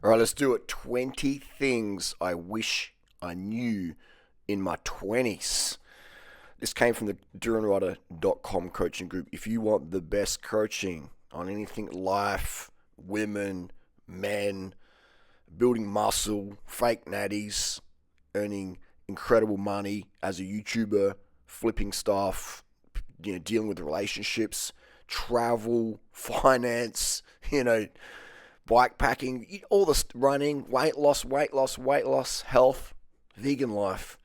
All right, let's do it. 20 things I wish I knew in my 20s. This came from the Durianrider.com coaching group. If you want the best coaching on anything life, women, men, building muscle, fake natties, earning incredible money as a YouTuber, flipping stuff, dealing with relationships, travel, finance, bike packing, all this running, weight loss, health, vegan life.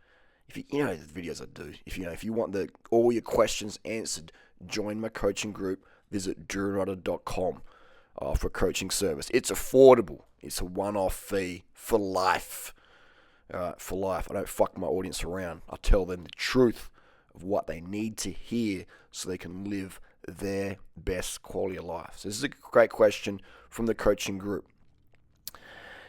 If the videos I do. If you want all your questions answered, join my coaching group. Visit Durianrider.com for coaching service. It's affordable. It's a one-off fee for life. For life. I don't fuck my audience around. I tell them the truth of what they need to hear so they can live their best quality of life. So this is a great question from the coaching group.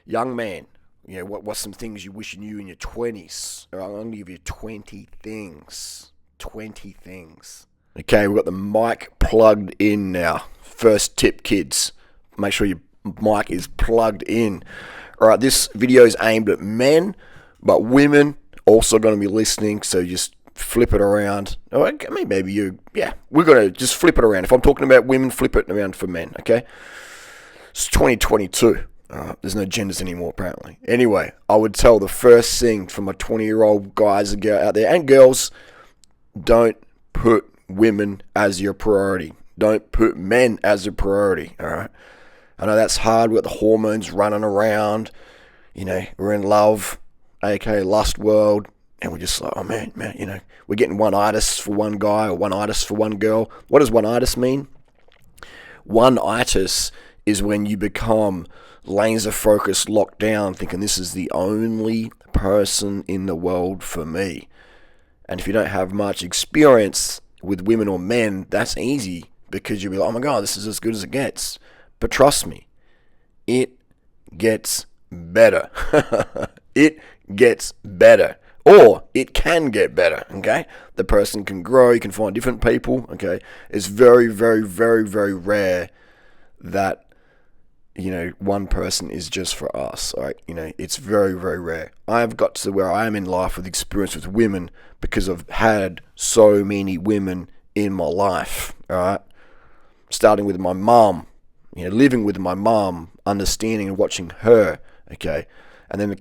Young man, what's some things you wish you knew in your 20s? I'm going to give you 20 things. 20 things. Okay, we've got the mic plugged in now. First tip, kids. Make sure your mic is plugged in. All right, this video is aimed at men, but women also going to be listening, so just flip it around. We're going to just flip it around. If I'm talking about women, flip it around for men, okay? It's 2022. There's no genders anymore, apparently. Anyway, I would tell the first thing for my 20-year-old guys out there, and girls, don't put women as your priority. Don't put men as a priority, all right? I know that's hard. We've got the hormones running around. We're in love, aka lust world. And we're just like, oh man, we're getting one-itis for one guy or one-itis for one girl. What does one-itis mean? One-itis is when you become laser-focused, locked down, thinking this is the only person in the world for me. And if you don't have much experience with women or men, that's easy because you'll be like, oh my God, this is as good as it gets. But trust me, it gets better. It gets better. Or it can get better, okay? The person can grow, you can find different people, okay? It's very, very, very, very rare that, one person is just for us, all right? It's very, very rare. I've got to where I am in life with experience with women because I've had so many women in my life, all right? Starting with my mom, living with my mom, understanding and watching her, okay? And then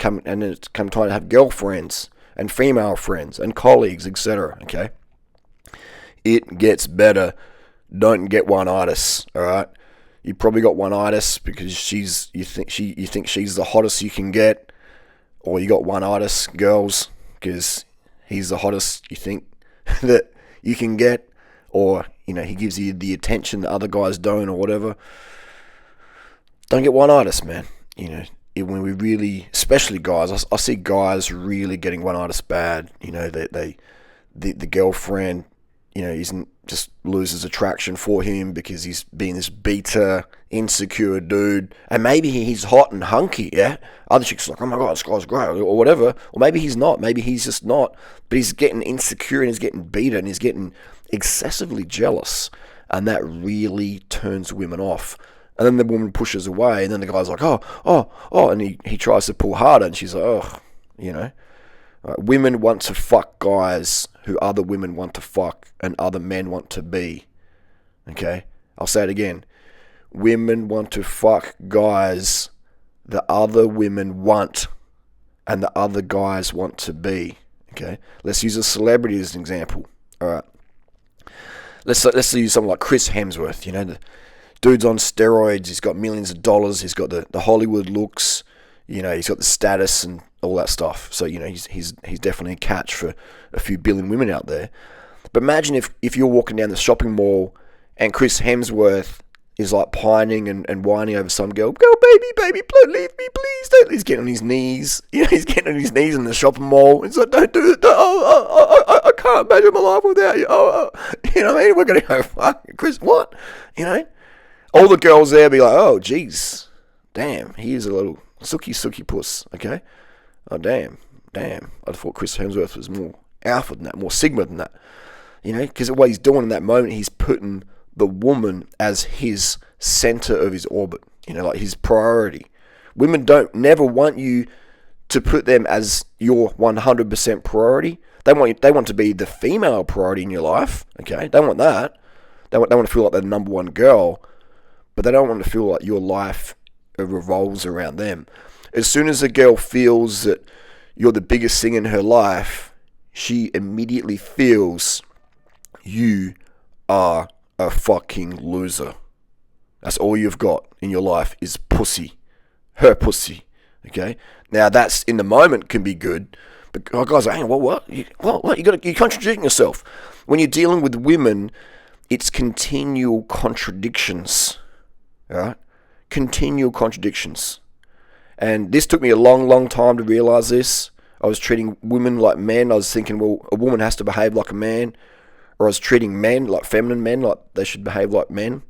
it's come time to have girlfriends and female friends and colleagues, etc. Okay, it gets better. Don't get one-itis. All right, you probably got one-itis because you think she's the hottest you can get, or you got one-itis, girls, because he's the hottest you think that you can get, or he gives you the attention that other guys don't, or whatever. Don't get one-itis, man. When we really, especially guys, I see guys really getting one-itis bad. The girlfriend, isn't just loses attraction for him because he's being this beta, insecure dude. And maybe he's hot and hunky, yeah? Other chicks are like, oh my God, this guy's great, or whatever. Or maybe he's not. Maybe he's just not. But he's getting insecure and he's getting beta and he's getting excessively jealous. And that really turns women off. And then the woman pushes away, and then the guy's like, oh, and he tries to pull harder, and she's like, oh, women want to fuck guys who other women want to fuck and other men want to be, okay? I'll say it again. Women want to fuck guys that other women want and the other guys want to be, okay? Let's use a celebrity as an example, all right? Let's use someone like Chris Hemsworth, the dude's on steroids, he's got millions of dollars, he's got the Hollywood looks, he's got the status and all that stuff. So, he's definitely a catch for a few billion women out there. But imagine if you're walking down the shopping mall and Chris Hemsworth is like pining and whining over some girl, go baby, leave me, please, don't. He's getting on his knees, he's getting on his knees in the shopping mall. It's like, don't do it, I can't imagine my life without you. We're going to go, fuck, Chris, what, All the girls there be like, oh, geez, damn, he is a little sooky puss, okay? Oh, damn. I thought Chris Hemsworth was more alpha than that, more sigma than that, because what he's doing in that moment, he's putting the woman as his center of his orbit, like his priority. Women don't never want you to put them as your 100% priority. They want to be the female priority in your life. Okay, they want that. They want to feel like they're the number one girl, but they don't want to feel like your life revolves around them. As soon as a girl feels that you're the biggest thing in her life, she immediately feels you are a fucking loser. That's all you've got in your life is pussy. Her pussy. Okay? Now that's in the moment can be good, but guys are, hang on, what? You're contradicting yourself. When you're dealing with women, it's continual contradictions. Alright? Continual contradictions. And this took me a long, long time to realize this. I was treating women like men. I was thinking, well, a woman has to behave like a man. Or I was treating men, like feminine men, like they should behave like men.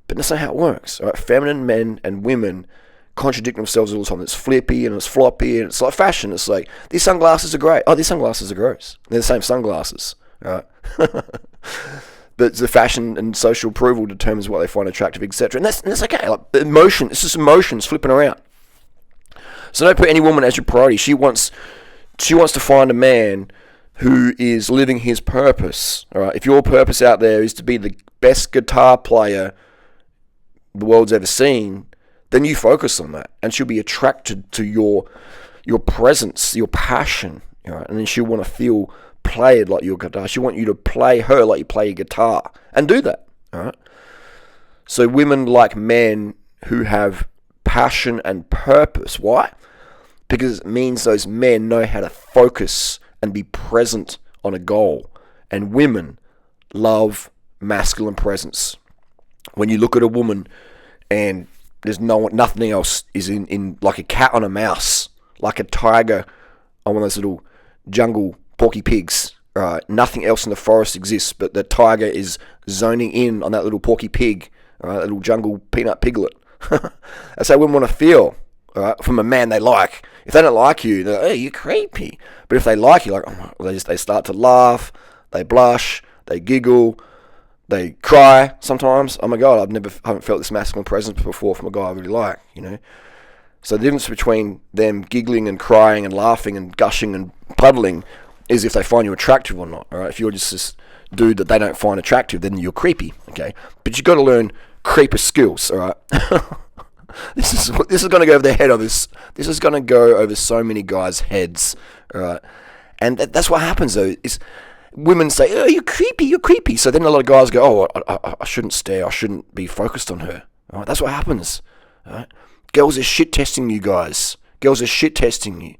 But that's not how it works. Right? Feminine men and women contradict themselves all the time. It's flippy and it's floppy and it's like fashion. It's like, these sunglasses are great. Oh, these sunglasses are gross. They're the same sunglasses. Right? But the fashion and social approval determines what they find attractive, etc. And that's okay. Like emotion, it's just emotions flipping around. So don't put any woman as your priority. She wants to find a man who is living his purpose. All right. If your purpose out there is to be the best guitar player the world's ever seen, then you focus on that, and she'll be attracted to your presence, your passion. All right. And then she'll want to feel played like your guitar. She'll want you to play her like you play your guitar, and do that. All right. So women like men who have passion and purpose. Why? Because it means those men know how to focus and be present on a goal. And women love masculine presence. When you look at a woman and there's nothing else is in like a cat on a mouse, like a tiger on one of those little jungle porky pigs. Right? Nothing else in the forest exists, but the tiger is zoning in on that little porky pig, right? That little jungle peanut piglet. That's how women want to feel, right? From a man they like. If they don't like you, they're like, hey, you're creepy. But if they like you, like, oh, they start to laugh, they blush, they giggle, they cry sometimes. Oh my God, I haven't felt this masculine presence before from a guy I really like, you know. So the difference between them giggling and crying and laughing and gushing and puddling is if they find you attractive or not. All right, if you're just this dude that they don't find attractive, then you're creepy. Okay, but you've got to learn creeper skills. All right. This is going to go over the head of this. This is going to go over so many guys' heads, all right? And that's what happens though. Is women say, "Oh, you're creepy." So then a lot of guys go, "Oh, I shouldn't stare. I shouldn't be focused on her." All right? That's what happens. All right? Girls are shit testing you guys. Girls are shit testing you.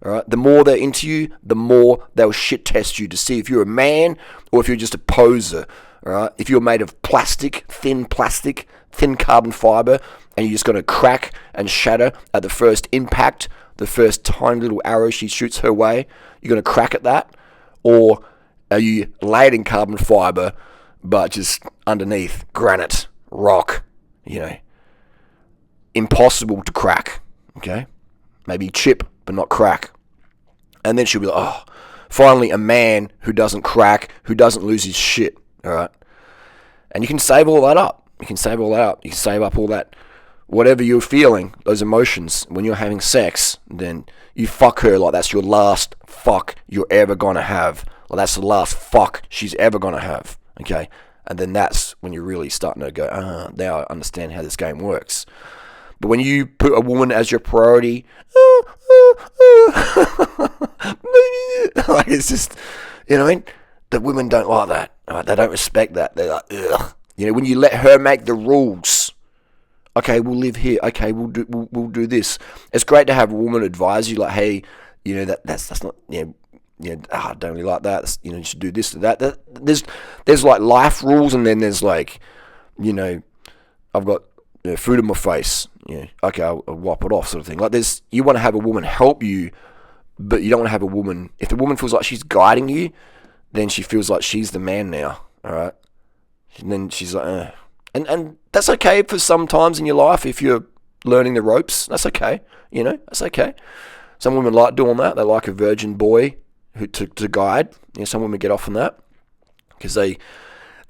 All right? The more they're into you, the more they'll shit test you to see if you're a man or if you're just a poser. All right? If you're made of thin carbon fiber, and you're just going to crack and shatter at the first impact, the first tiny little arrow she shoots her way, you're going to crack at that? Or are you laid in carbon fiber, but just underneath granite, rock, you know, impossible to crack, okay? Maybe chip, but not crack. And then she'll be like, oh, finally a man who doesn't crack, who doesn't lose his shit, all right? And you can save all that up. You can save up all that, whatever you're feeling, those emotions, when you're having sex, then you fuck her like that's your last fuck you're ever going to have. Like that's the last fuck she's ever going to have, okay? And then that's when you're really starting to go, now I understand how this game works. But when you put a woman as your priority, like it's just, you know what I mean? The women don't like that. Right? They don't respect that. They're like, ugh. You know, when you let her make the rules, okay, we'll live here. Okay, we'll do this. It's great to have a woman advise you, like, hey, you know that's not, I don't really like that. That's, you should do this or that. There's like life rules, and then there's like, I've got food in my face. Okay, I'll wipe it off, sort of thing. Like you want to have a woman help you, but you don't want to have a woman. If the woman feels like she's guiding you, then she feels like she's the man now. All right. And then she's like, and that's okay for some times in your life if you're learning the ropes. That's okay, that's okay. Some women like doing that. They like a virgin boy to guide. Some women get off on that because they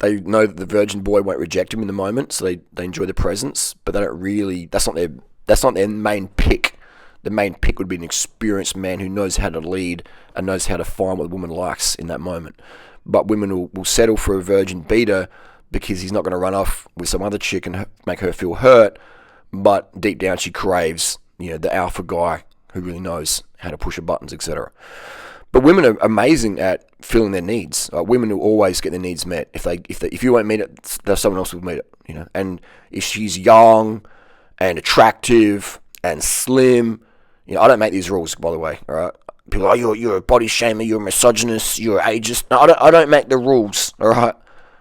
know that the virgin boy won't reject him in the moment, so they enjoy the presence, but they don't really. That's not That's not their main pick. The main pick would be an experienced man who knows how to lead and knows how to find what the woman likes in that moment. But women will settle for a virgin beater because he's not going to run off with some other chick and make her feel hurt. But deep down she craves, the alpha guy who really knows how to push her buttons, etc. But women are amazing at filling their needs. Women will always get their needs met. If you won't meet it, someone else will meet it. And if she's young and attractive and slim, I don't make these rules, by the way. All right, people are, you're a body shamer, you're a misogynist, you're ageist. No, I don't make the rules. All right,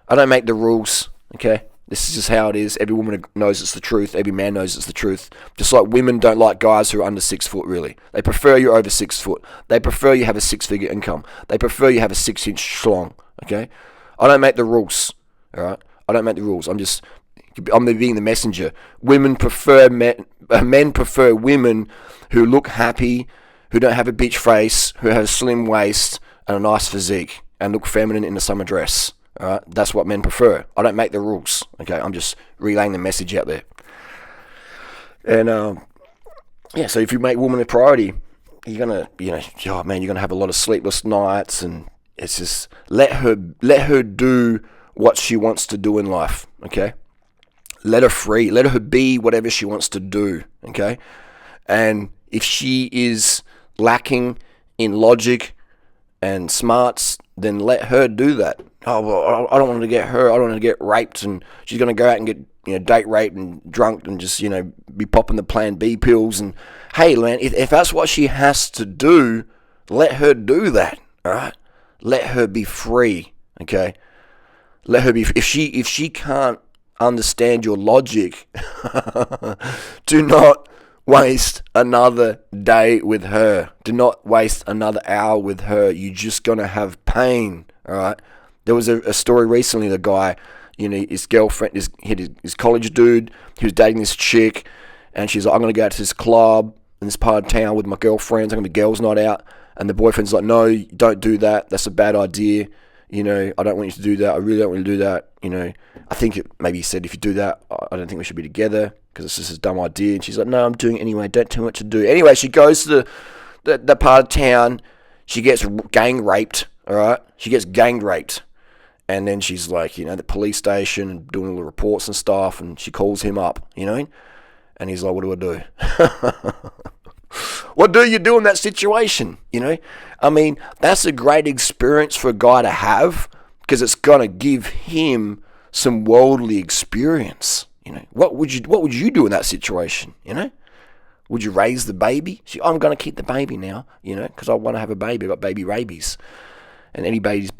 I don't make the rules. Okay, this is just how it is. Every woman knows it's the truth. Every man knows it's the truth. Just like women don't like guys who are under 6 foot. Really, they prefer you over 6 foot. They prefer you have a 6-figure income. They prefer you have a 6-inch schlong. Okay, I don't make the rules. All right, I don't make the rules. I'm being the messenger. Women prefer men prefer women who look happy, who don't have a bitch face, who have a slim waist and a nice physique, and look feminine in a summer dress. All right, that's what men prefer. I don't make the rules. Okay, I'm just relaying the message out there. And so if you make woman a priority, you're gonna, you're gonna have a lot of sleepless nights, and it's just let her do what she wants to do in life. Okay. Let her free. Let her be whatever she wants to do, okay? And if she is lacking in logic and smarts, then let her do that. Oh, well, I don't want to get her. I don't want to get raped, and she's going to go out and get, date raped and drunk and just, be popping the Plan B pills. And, hey, man, if that's what she has to do, let her do that, all right? Let her be free, okay? Let her be. If she can't understand your logic, do not waste another day with her. Do not waste another hour with her. You're just going to have pain, all right? There was a story recently, the guy, his girlfriend, his college dude, he was dating this chick, and she's like, I'm going to go out to this club in this part of town with my girlfriends. I'm going to be girls' night out. And the boyfriend's like, no, don't do that. That's a bad idea. I don't want you to do that. I really don't want you to do that. I think maybe he said, if you do that, I don't think we should be together because it's just a dumb idea. And she's like, no, I'm doing it anyway. Don't tell me what to do. Anyway, she goes to the part of town. She gets gang raped, all right? She gets gang raped. And then she's like, the police station and doing all the reports and stuff. And she calls him up, and he's like, what do I do? What do you do in that situation? That's a great experience for a guy to have because it's going to give him some worldly experience. What would you do in that situation? Would you raise the baby? I'm going to keep the baby now, because I want to have a baby. I've got baby rabies. And any baby's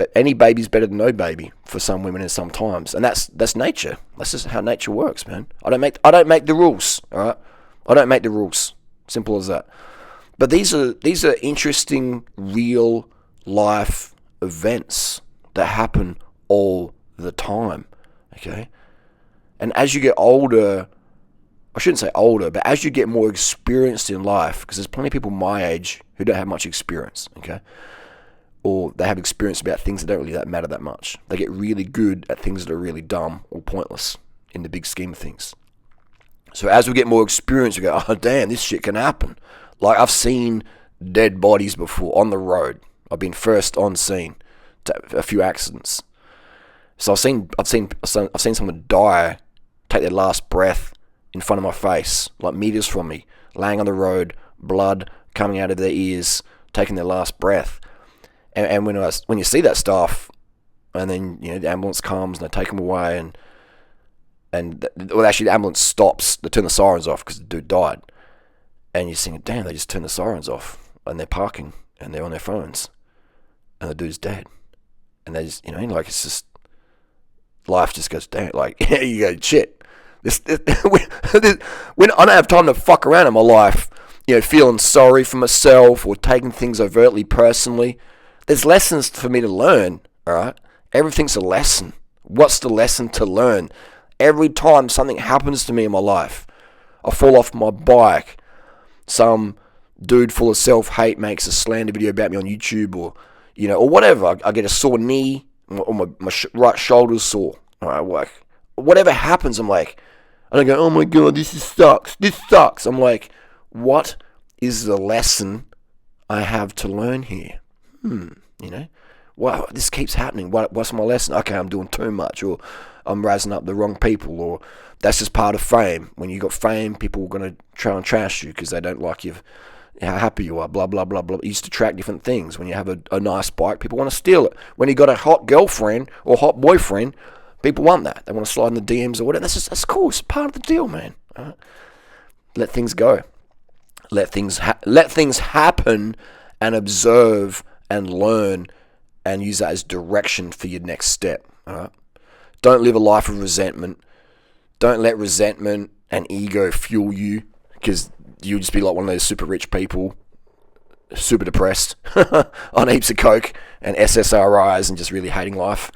better than no baby for some women and sometimes. And that's nature. That's just how nature works, man. I don't make the rules, all right? I don't make the rules. Simple as that. But these are interesting real life events that happen all the time, okay? And as you get older, I shouldn't say older, but as you get more experienced in life, because there's plenty of people my age who don't have much experience, okay? Or they have experience about things that don't really matter that much. They get really good at things that are really dumb or pointless in the big scheme of things. So as we get more experience, we go, oh, damn, this shit can happen. Like, I've seen dead bodies before on the road. I've been first on scene to a few accidents. So I've seen someone die, take their last breath in front of my face, like meters from me, laying on the road, blood coming out of their ears, taking their last breath. And when you see that stuff, and then the ambulance comes and they take them away, and actually the ambulance stops, they turn the sirens off because the dude died, and you're thinking, damn, they just turned the sirens off, and they're parking and they're on their phones, and the dude's dead, and they just it's just life just goes down. Like you go, shit. When I don't have time to fuck around in my life, feeling sorry for myself or taking things overtly personally. There's lessons for me to learn, all right? Everything's a lesson. What's the lesson to learn? Every time something happens to me in my life, I fall off my bike, some dude full of self-hate makes a slander video about me on YouTube or whatever. I get a sore knee or my right shoulder's sore. All right, whatever happens, I'm like, And I go, oh my God, this sucks. This sucks. I'm like, what is the lesson I have to learn here? Wow, this keeps happening. What's my lesson? Okay, I'm doing too much, or I'm razzing up the wrong people, or that's just part of fame. When you got fame, people are going to try and trash you because they don't like you, how happy you are, blah, blah, blah, blah. It used to attract different things. When you have a nice bike, people want to steal it. When you got a hot girlfriend or hot boyfriend, people want that. They want to slide in the DMs or whatever. That's cool. It's part of the deal, man. Right? Let things go. Let things happen, and observe and learn, and use that as direction for your next step. All right? Don't live a life of resentment. Don't let resentment and ego fuel you, because you'll just be like one of those super rich people, super depressed on heaps of coke and SSRIs and just really hating life.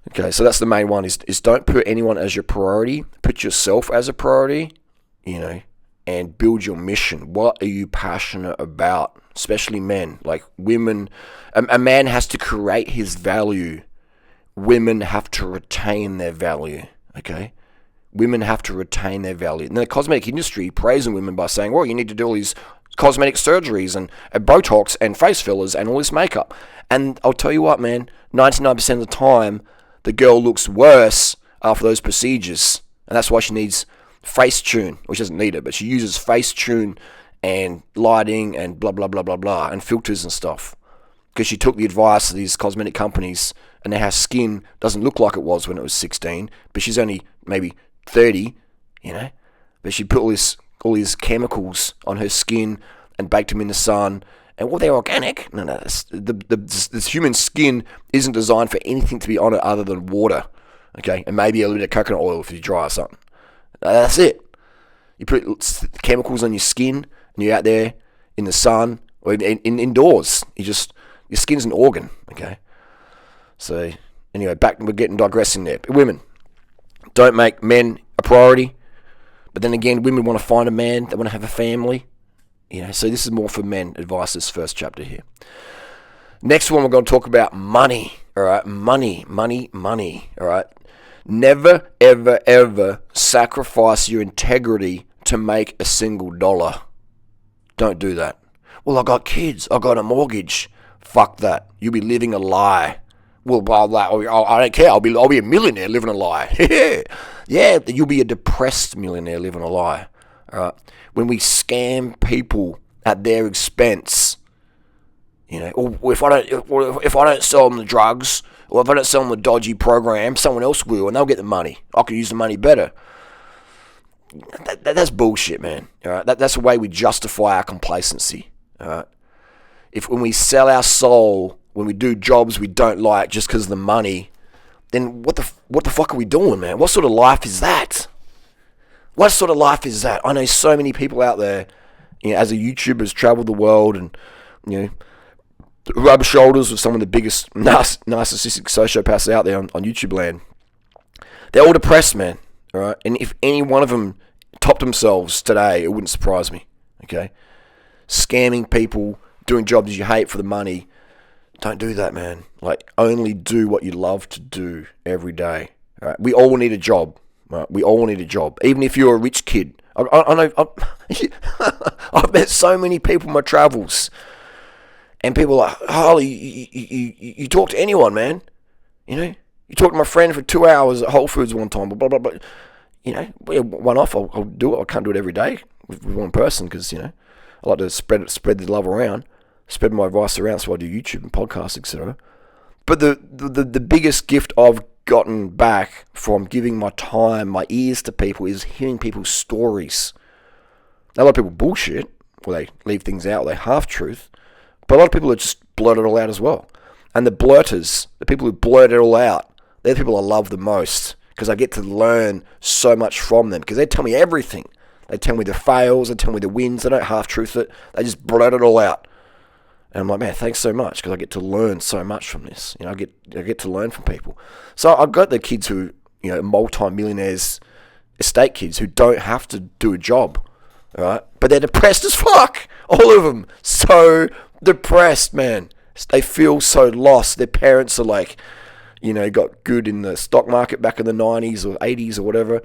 Okay, so that's the main one, is don't put anyone as your priority. Put yourself as a priority, and build your mission. What are you passionate about? Especially men. Like women, a man has to create his value. Women have to retain their value, okay? Women have to retain their value. And the cosmetic industry praising women by saying, well, you need to do all these cosmetic surgeries and Botox and face fillers and all this makeup. And I'll tell you what, man, 99% of the time, the girl looks worse after those procedures. And that's why she needs Facetune, which doesn't need it, but she uses Facetune and lighting and blah, blah, blah, blah, blah, and filters and stuff. Because she took the advice of these cosmetic companies, and now her skin doesn't look like it was when it was 16, but she's only maybe 30, But she put all these chemicals on her skin and baked them in the sun. And well, they're organic. No, this human skin isn't designed for anything to be on it other than water, okay? And maybe a little bit of coconut oil if you dry or something. That's it. You put chemicals on your skin, and you're out there in the sun or indoors. Your skin's an organ, okay? So anyway, we're getting digressing there. But women, don't make men a priority. But then again, women want to find a man. They want to have a family. So this is more for men advice, this first chapter here. Next one, we're going to talk about money. All right, money. All right. Never, ever, ever sacrifice your integrity to make a single dollar. Don't do that. Well, I got kids. I got a mortgage. Fuck that. You'll be living a lie. Well, I don't care. I'll be a millionaire living a lie. Yeah, you'll be a depressed millionaire living a lie. All right. When we scam people at their expense, or if I don't sell them the drugs, or if I don't sell them the dodgy program, someone else will, and they'll get the money. I can use the money better. That's bullshit, man. All right. That's the way we justify our complacency. All right. When we sell our soul, when we do jobs we don't like just because of the money, then what the fuck are we doing, man? What sort of life is that? What sort of life is that? I know so many people out there, as a YouTuber, has traveled the world and, rub shoulders with some of the biggest narcissistic sociopaths out there on YouTube land. They're all depressed, man. All right, and if any one of them topped themselves today, it wouldn't surprise me. Okay, scamming people, doing jobs you hate for the money. Don't do that, man. Like, only do what you love to do every day. All right, we all need a job. Right? We all need a job, even if you're a rich kid. I know. I've met so many people in my travels, and people are like, Harley, you talk to anyone, man. You talk to my friend for 2 hours at Whole Foods one time, blah, blah, blah. One off, I'll do it. I can't do it every day with one person because, I like to spread the love around, spread my advice around, so I do YouTube and podcasts, etc. But the biggest gift I've gotten back from giving my time, my ears to people, is hearing people's stories. A lot of people bullshit, or they leave things out, they half-truth, but a lot of people are just blurt it all out as well. And the blurters, the people who blurt it all out, they're the people I love the most, because I get to learn so much from them, because they tell me everything. They tell me the fails, they tell me the wins, they don't half-truth it, they just blurt it all out. And I'm like, man, thanks so much, because I get to learn so much from this. I get to learn from people. So I've got the kids who, multi-millionaires, estate kids who don't have to do a job, all right? But they're depressed as fuck, all of them. So depressed, man. They feel so lost. Their parents are like, got good in the stock market back in the 90s or 80s or whatever.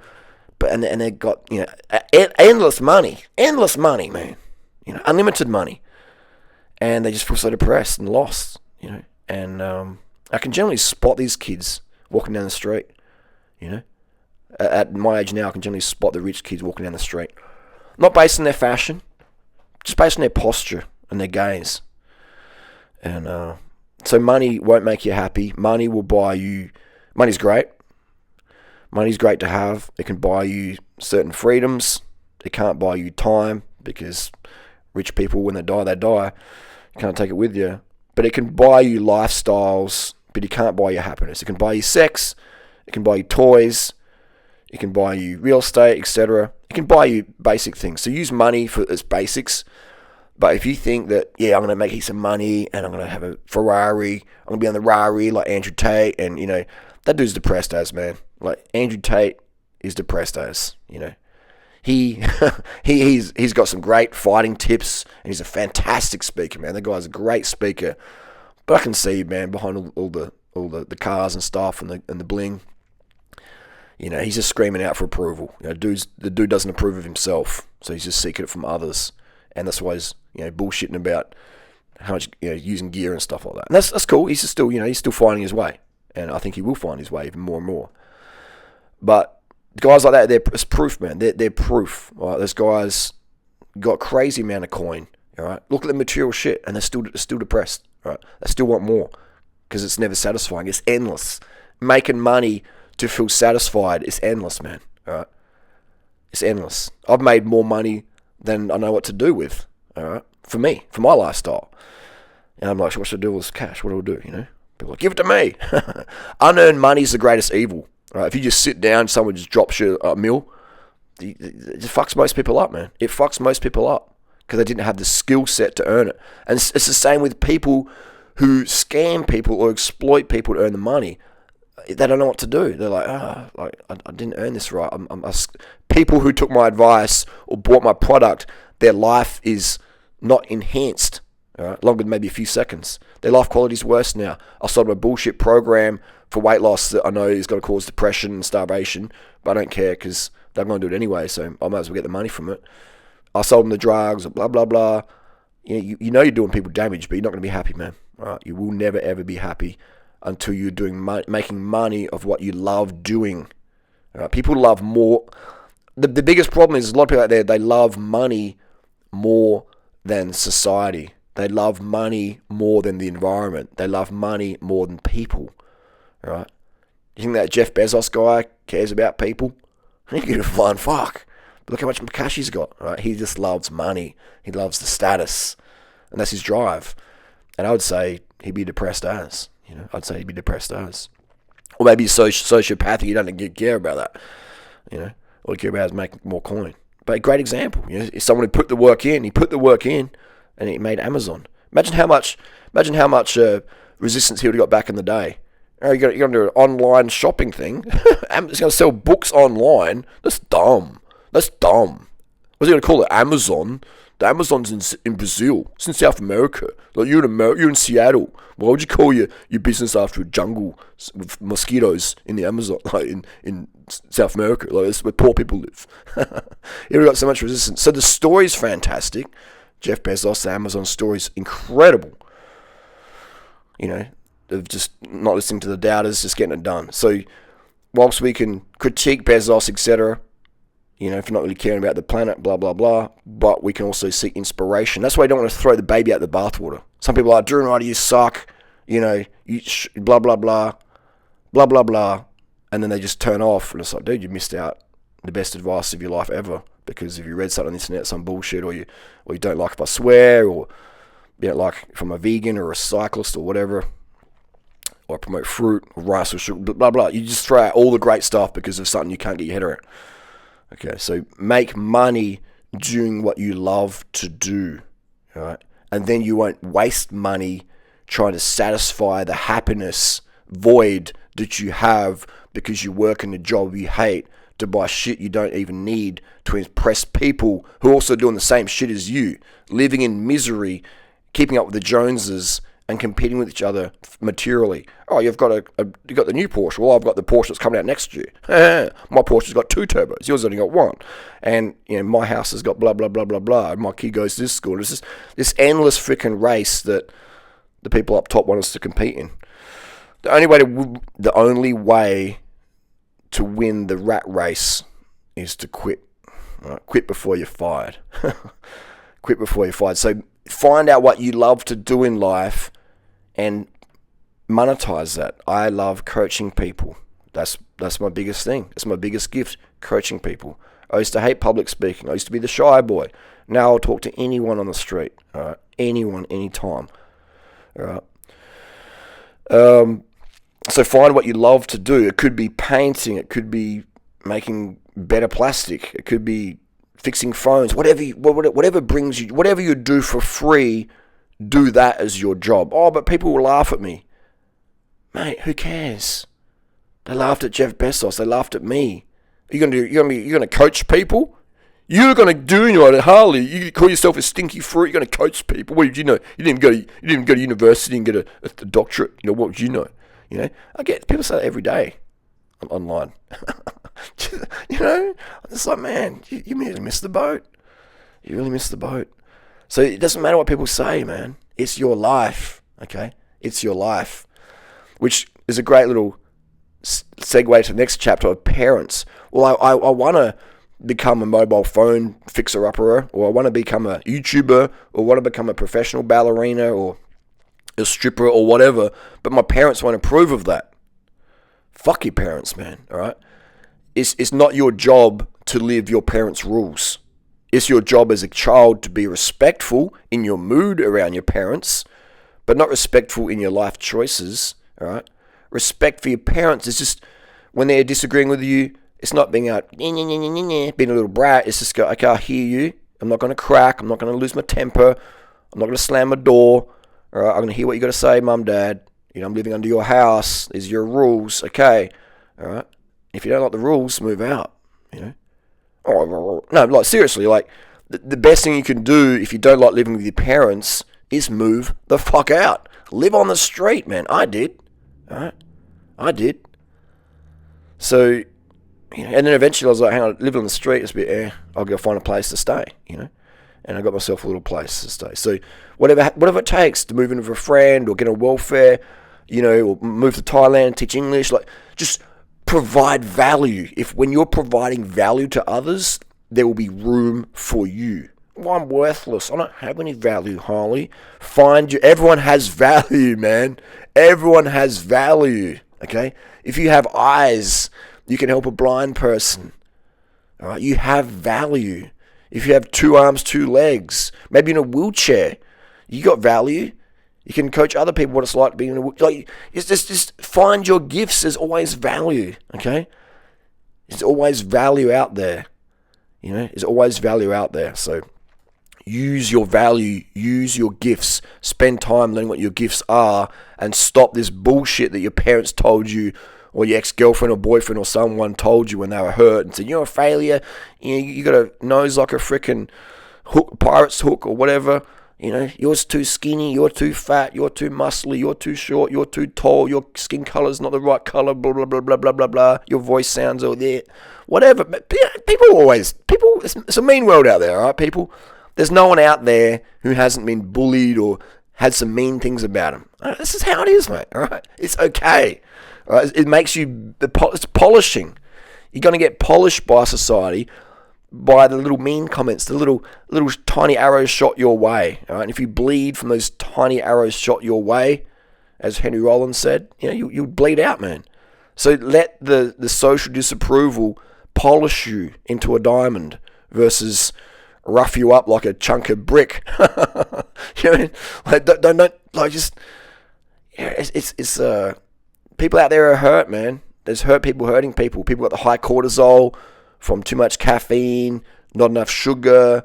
But and they got endless money, man. Unlimited money, and they just feel so depressed and lost. And I can generally spot these kids walking down the street. At my age now, I can generally spot the rich kids walking down the street, not based on their fashion, just based on their posture and their gaze. And so money won't make you happy. Money will buy you. Money's great. Money's great to have. It can buy you certain freedoms. It can't buy you time, because rich people, when they die, they die. You can't take it with you. But it can buy you lifestyles, but it can't buy you happiness. It can buy you sex. It can buy you toys. It can buy you real estate, etc. It can buy you basic things. So use money for its basics. But if you think that, I'm going to make heaps of money and I'm going to have a Ferrari, I'm going to be on the Rari like Andrew Tate, and, that dude's depressed as, man. Like, Andrew Tate is depressed as, He's got some great fighting tips, and he's a fantastic speaker, man. The guy's a great speaker. But I can see, man, behind all the cars and stuff and the bling, he's just screaming out for approval. The dude doesn't approve of himself, so he's just seeking it from others. And that's why he's, bullshitting about how much, using gear and stuff like that. And that's cool. He's just still, he's still finding his way. And I think he will find his way even more and more. But guys like that, it's proof, man. They're proof. All right? Those guys got crazy amount of coin. All right? Look at the material shit, and they're still depressed. All right? They still want more, because it's never satisfying. It's endless. Making money to feel satisfied is endless, man. All right? It's endless. I've made more money than I know what to do with. All right? For me, for my lifestyle. And I'm like, what should I do with this cash? What do I do? People are like, give it to me. Unearned money is the greatest evil. Right? If you just sit down, someone just drops you a mill, it just fucks most people up, man. It fucks most people up because they didn't have the skill set to earn it. And it's the same with people who scam people or exploit people to earn the money. They don't know what to do. They're like, I didn't earn this right. People who took my advice or bought my product, their life is not enhanced. All right, longer than maybe a few seconds. Their life quality is worse now. I sold my bullshit program for weight loss that I know is going to cause depression and starvation, but I don't care because they're going to do it anyway, so I might as well get the money from it. I sold them the drugs, blah, blah, blah. You know you're doing people damage, but you're not going to be happy, man. All right? You will never, ever be happy until you're making money of what you love doing. All right? People love more. The biggest problem is a lot of people out there, they love money more than society. They love money more than the environment. They love money more than people, right? You think that Jeff Bezos guy cares about people? He could have flying fuck. But look how much cash he's got, right? He just loves money. He loves the status. And that's his drive. And I would say he'd be depressed as. I'd say he'd be depressed as. Or maybe he's sociopathic. He doesn't care about that. All he cares about is making more coin. But a great example. If someone who put the work in, and he made Amazon. Imagine how much resistance he would have got back in the day. You're going to do an online shopping thing. It's going to sell books online. That's dumb. What's he going to call it? Amazon? The Amazon's in Brazil. It's in South America. Like you're in Seattle. Why would you call your business after a jungle with mosquitoes in the Amazon, like in South America? Like that's where poor people live. He would have got so much resistance. So the story's fantastic. Jeff Bezos, the Amazon story is incredible. Of just not listening to the doubters, just getting it done. So, whilst we can critique Bezos, etc., if you're not really caring about the planet, blah, blah, blah, but we can also seek inspiration. That's why you don't want to throw the baby out the bathwater. Some people are like, Durianrider, you suck, blah, blah, blah, blah, blah, blah, and then they just turn off, and it's like, dude, you missed out the best advice of your life ever. Because if you read something on the internet, some bullshit, or you don't like if I swear, or you don't like if I'm a vegan or a cyclist or whatever, or I promote fruit or rice or sugar, blah, blah, blah. You just throw out all the great stuff because of something you can't get your head around. Okay, so make money doing what you love to do, all right? And then you won't waste money trying to satisfy the happiness void that you have because you work in a job you hate, to buy shit you don't even need, to impress people who are also doing the same shit as you, living in misery, keeping up with the Joneses, and competing with each other materially. Oh, you've got the new Porsche. Well, I've got the Porsche that's coming out next year. My Porsche's got 2 turbos. Yours only got 1. And my house has got blah blah blah blah blah. And my kid goes to this school. It's just this endless freaking race that the people up top want us to compete in. The only way to win the rat race is to quit. Right? Quit before you're fired. Quit before you're fired. So find out what you love to do in life and monetize that. I love coaching people. That's my biggest thing. It's my biggest gift, coaching people. I used to hate public speaking. I used to be the shy boy. Now I'll talk to anyone on the street. All right? Anyone, anytime. All right? So find what you love to do. It could be painting. It could be making better plastic. It could be fixing phones. Whatever brings you, whatever you do for free, do that as your job. Oh, but people will laugh at me. Mate, who cares? They laughed at Jeff Bezos. They laughed at me. You're gonna coach people? You're gonna do at Harley. You call yourself a stinky fruit. You're gonna coach people. What did you know? You didn't go to university and get a doctorate. What would you know? I get people say that every day online. It's like, man, you really missed the boat. You really missed the boat. So it doesn't matter what people say, man. It's your life, okay? It's your life. Which is a great little segue to the next chapter of parents. Well, I want to become a mobile phone fixer-upper, or I want to become a YouTuber, or want to become a professional ballerina, or a stripper, or whatever, but my parents won't approve of that. Fuck your parents, man, all right? It's not your job to live your parents' rules. It's your job as a child to be respectful in your mood around your parents, but not respectful in your life choices, all right? Respect for your parents is just, when they're disagreeing with you, it's not being out, being a little brat. It's just go, okay, I hear you. I'm not going to crack. I'm not going to lose my temper. I'm not going to slam a door. All right, I'm going to hear what you got to say, Mum, Dad. I'm living under your house. These are your rules, okay? All right? If you don't like the rules, move out, Oh, no, like, seriously, like, the best thing you can do if you don't like living with your parents is move the fuck out. Live on the street, man. I did. All right? I did. So, and then eventually I was like, hang on, living on the street is a bit, I'll go find a place to stay, And I got myself a little place to stay. So whatever it takes to move in with a friend or get on welfare, or move to Thailand, teach English, like, just provide value. When you're providing value to others, there will be room for you. Well, I'm worthless. I don't have any value, Harley. Everyone has value, man. Everyone has value, okay? If you have eyes, you can help a blind person. All right? You have value. If you have 2 arms, 2 legs, maybe in a wheelchair, you got value. You can coach other people what it's like to be in a wheelchair. Like, it's just find your gifts. There's always value, okay? There's always value out there. There's always value out there. So use your value, use your gifts, spend time learning what your gifts are, and stop this bullshit that your parents told you, or your ex-girlfriend or boyfriend or someone told you when they were hurt and said, you're a failure, you got a nose like a freaking pirate's hook or whatever, you're too skinny, you're too fat, you're too muscly, you're too short, you're too tall, your skin color's not the right color, blah, blah, blah, blah, blah, blah, blah, your voice sounds all there, whatever. People, it's a mean world out there, all right, people? There's no one out there who hasn't been bullied or had some mean things about them. Right, this is how it is, mate, all right? It's okay. Right? It makes you, it's polishing. You're going to get polished by society by the little mean comments, the little tiny arrows shot your way. All right? And if you bleed from those tiny arrows shot your way, as Henry Rollins said, you bleed out, man. So let the social disapproval polish you into a diamond versus rough you up like a chunk of brick. You know what I mean? Like, don't like, just, it's people out there are hurt, man. There's hurt people hurting people. People got the high cortisol from too much caffeine, not enough sugar.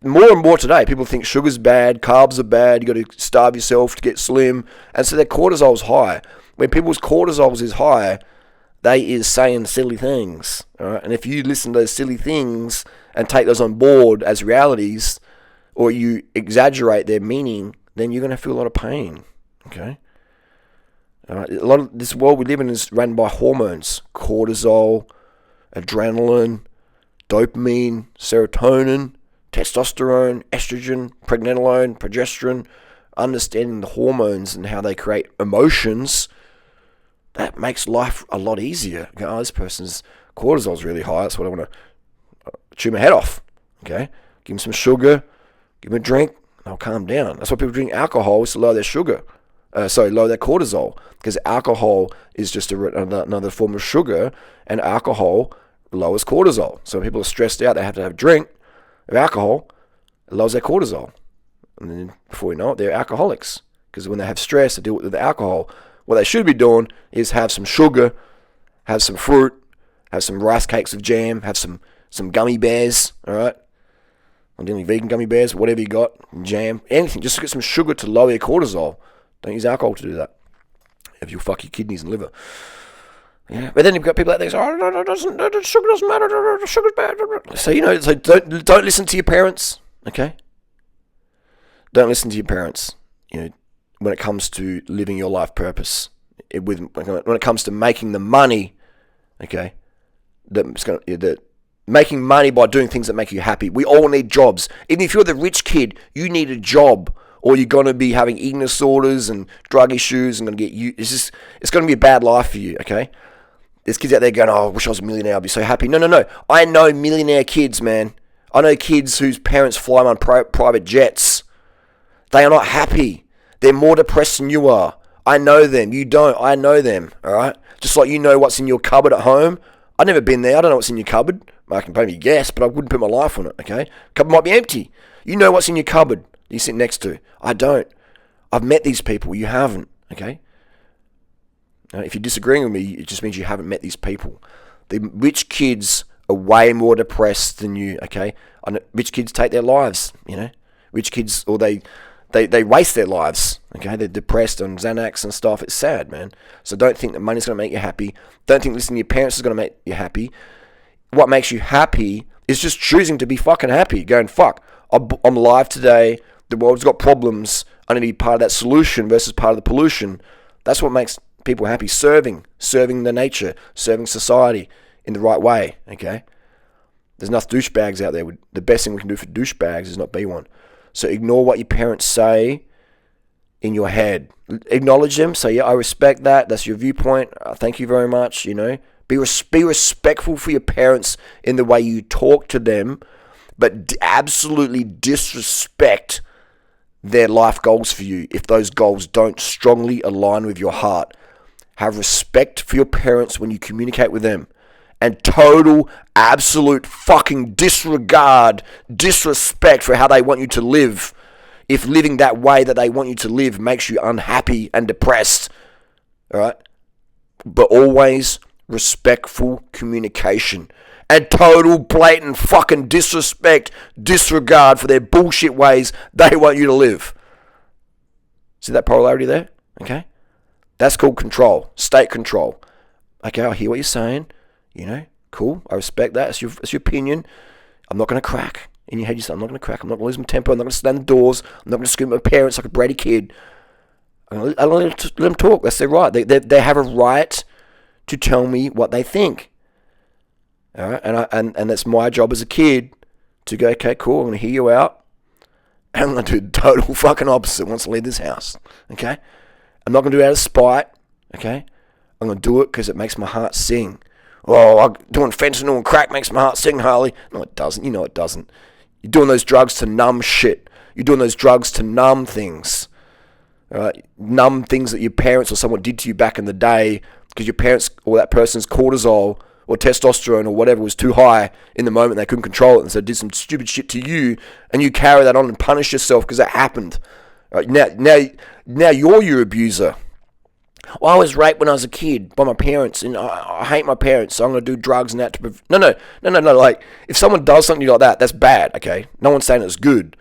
More and more today, people think sugar's bad, carbs are bad, you got to starve yourself to get slim. And so their cortisol's high. When people's cortisol is high, they is saying silly things. All right? And if you listen to those silly things and take those on board as realities, or you exaggerate their meaning, then you're going to feel a lot of pain, okay? A lot of this world we live in is run by hormones: cortisol, adrenaline, dopamine, serotonin, testosterone, estrogen, pregnenolone, progesterone. Understanding the hormones and how they create emotions, that makes life a lot easier. Okay, oh, this person's cortisol is really high. That's what I want to chew my head off. Okay, give them some sugar, give them a drink, and they'll calm down. That's why people drink alcohol, is to lower their sugar. Lower their cortisol, because alcohol is just another form of sugar, and alcohol lowers cortisol. So when people are stressed out, they have to have a drink of alcohol. It lowers their cortisol. And then before you know it, they're alcoholics. Because when they have stress, they deal with the alcohol. What they should be doing is have some sugar, have some fruit, have some rice cakes with jam, have some gummy bears, alright? I'm dealing vegan gummy bears, whatever you got, jam, anything. Just get some sugar to lower your cortisol. Don't use alcohol to do that. If you'll fuck your kidneys and liver. Yeah, but then you've got people out there saying, "Oh, no, sugar doesn't matter. Sugar's bad." So don't listen to your parents. Okay. Don't listen to your parents, when it comes to living your life purpose. When it comes to making the money, okay, making money by doing things that make you happy. We all need jobs. Even if you're the rich kid, you need a job, or you're going to be having eating disorders and drug issues and it's going to be a bad life for you, okay? There's kids out there going, "Oh, I wish I was a millionaire. I'd be so happy." No. I know millionaire kids, man. I know kids whose parents fly them on private jets. They are not happy. They're more depressed than you are. I know them. You don't. I know them. All right? Just like you know what's in your cupboard at home. I've never been there. I don't know what's in your cupboard. I can probably guess, but I wouldn't put my life on it, okay? Cupboard might be empty. You know what's in your cupboard you sit next to. I don't. I've met these people. You haven't, okay? If you're disagreeing with me, it just means you haven't met these people. The rich kids are way more depressed than you, okay? Rich kids take their lives, Rich kids, or they waste their lives, okay? They're depressed on Xanax and stuff. It's sad, man. So don't think that money's going to make you happy. Don't think listening to your parents is going to make you happy. What makes you happy is just choosing to be fucking happy. Going, fuck, I'm alive today. The world's got problems. I need to be part of that solution versus part of the pollution. That's what makes people happy. Serving the nature, serving society in the right way, okay? There's enough douchebags out there. The best thing we can do for douchebags is not be one. So ignore what your parents say in your head. Acknowledge them. Say, yeah, I respect that. That's your viewpoint. Thank you very much, Be respectful for your parents in the way you talk to them, but absolutely disrespect their life goals for you if those goals don't strongly align with your heart. Have respect for your parents when you communicate with them. And total, absolute fucking disrespect for how they want you to live. If living that way that they want you to live makes you unhappy and depressed. Alright? But always respectful communication. And total, blatant fucking disregard for their bullshit ways they want you to live. See that polarity there? Okay? That's called control. State control. Okay, I hear what you're saying. Cool. I respect that. It's your opinion. I'm not going to crack. In your head, you say, I'm not going to crack. I'm not going to lose my temper. I'm not going to slam the doors. I'm not going to scream at my parents like a bratty kid. I'm going to let them talk. That's their right. They have a right to tell me what they think. All right? And that's my job as a kid to go, okay, cool. I'm going to hear you out. And I'm going to do the total fucking opposite once I leave this house. Okay? I'm not going to do it out of spite. Okay? I'm going to do it because it makes my heart sing. Oh, doing fentanyl and crack makes my heart sing, Harley. No, it doesn't. You know it doesn't. You're doing those drugs to numb shit. You're doing those drugs to numb things. Right? Numb things that your parents or someone did to you back in the day because your parents or that person's cortisol or testosterone or whatever was too high in the moment. They couldn't control it, and so did some stupid shit to you, and you carry that on and punish yourself because that happened. Right? Now you're your abuser. Well, I was raped when I was a kid by my parents, and I hate my parents, so I'm going to do drugs and that to... No. Like, if someone does something like that, that's bad, okay? No one's saying it's good.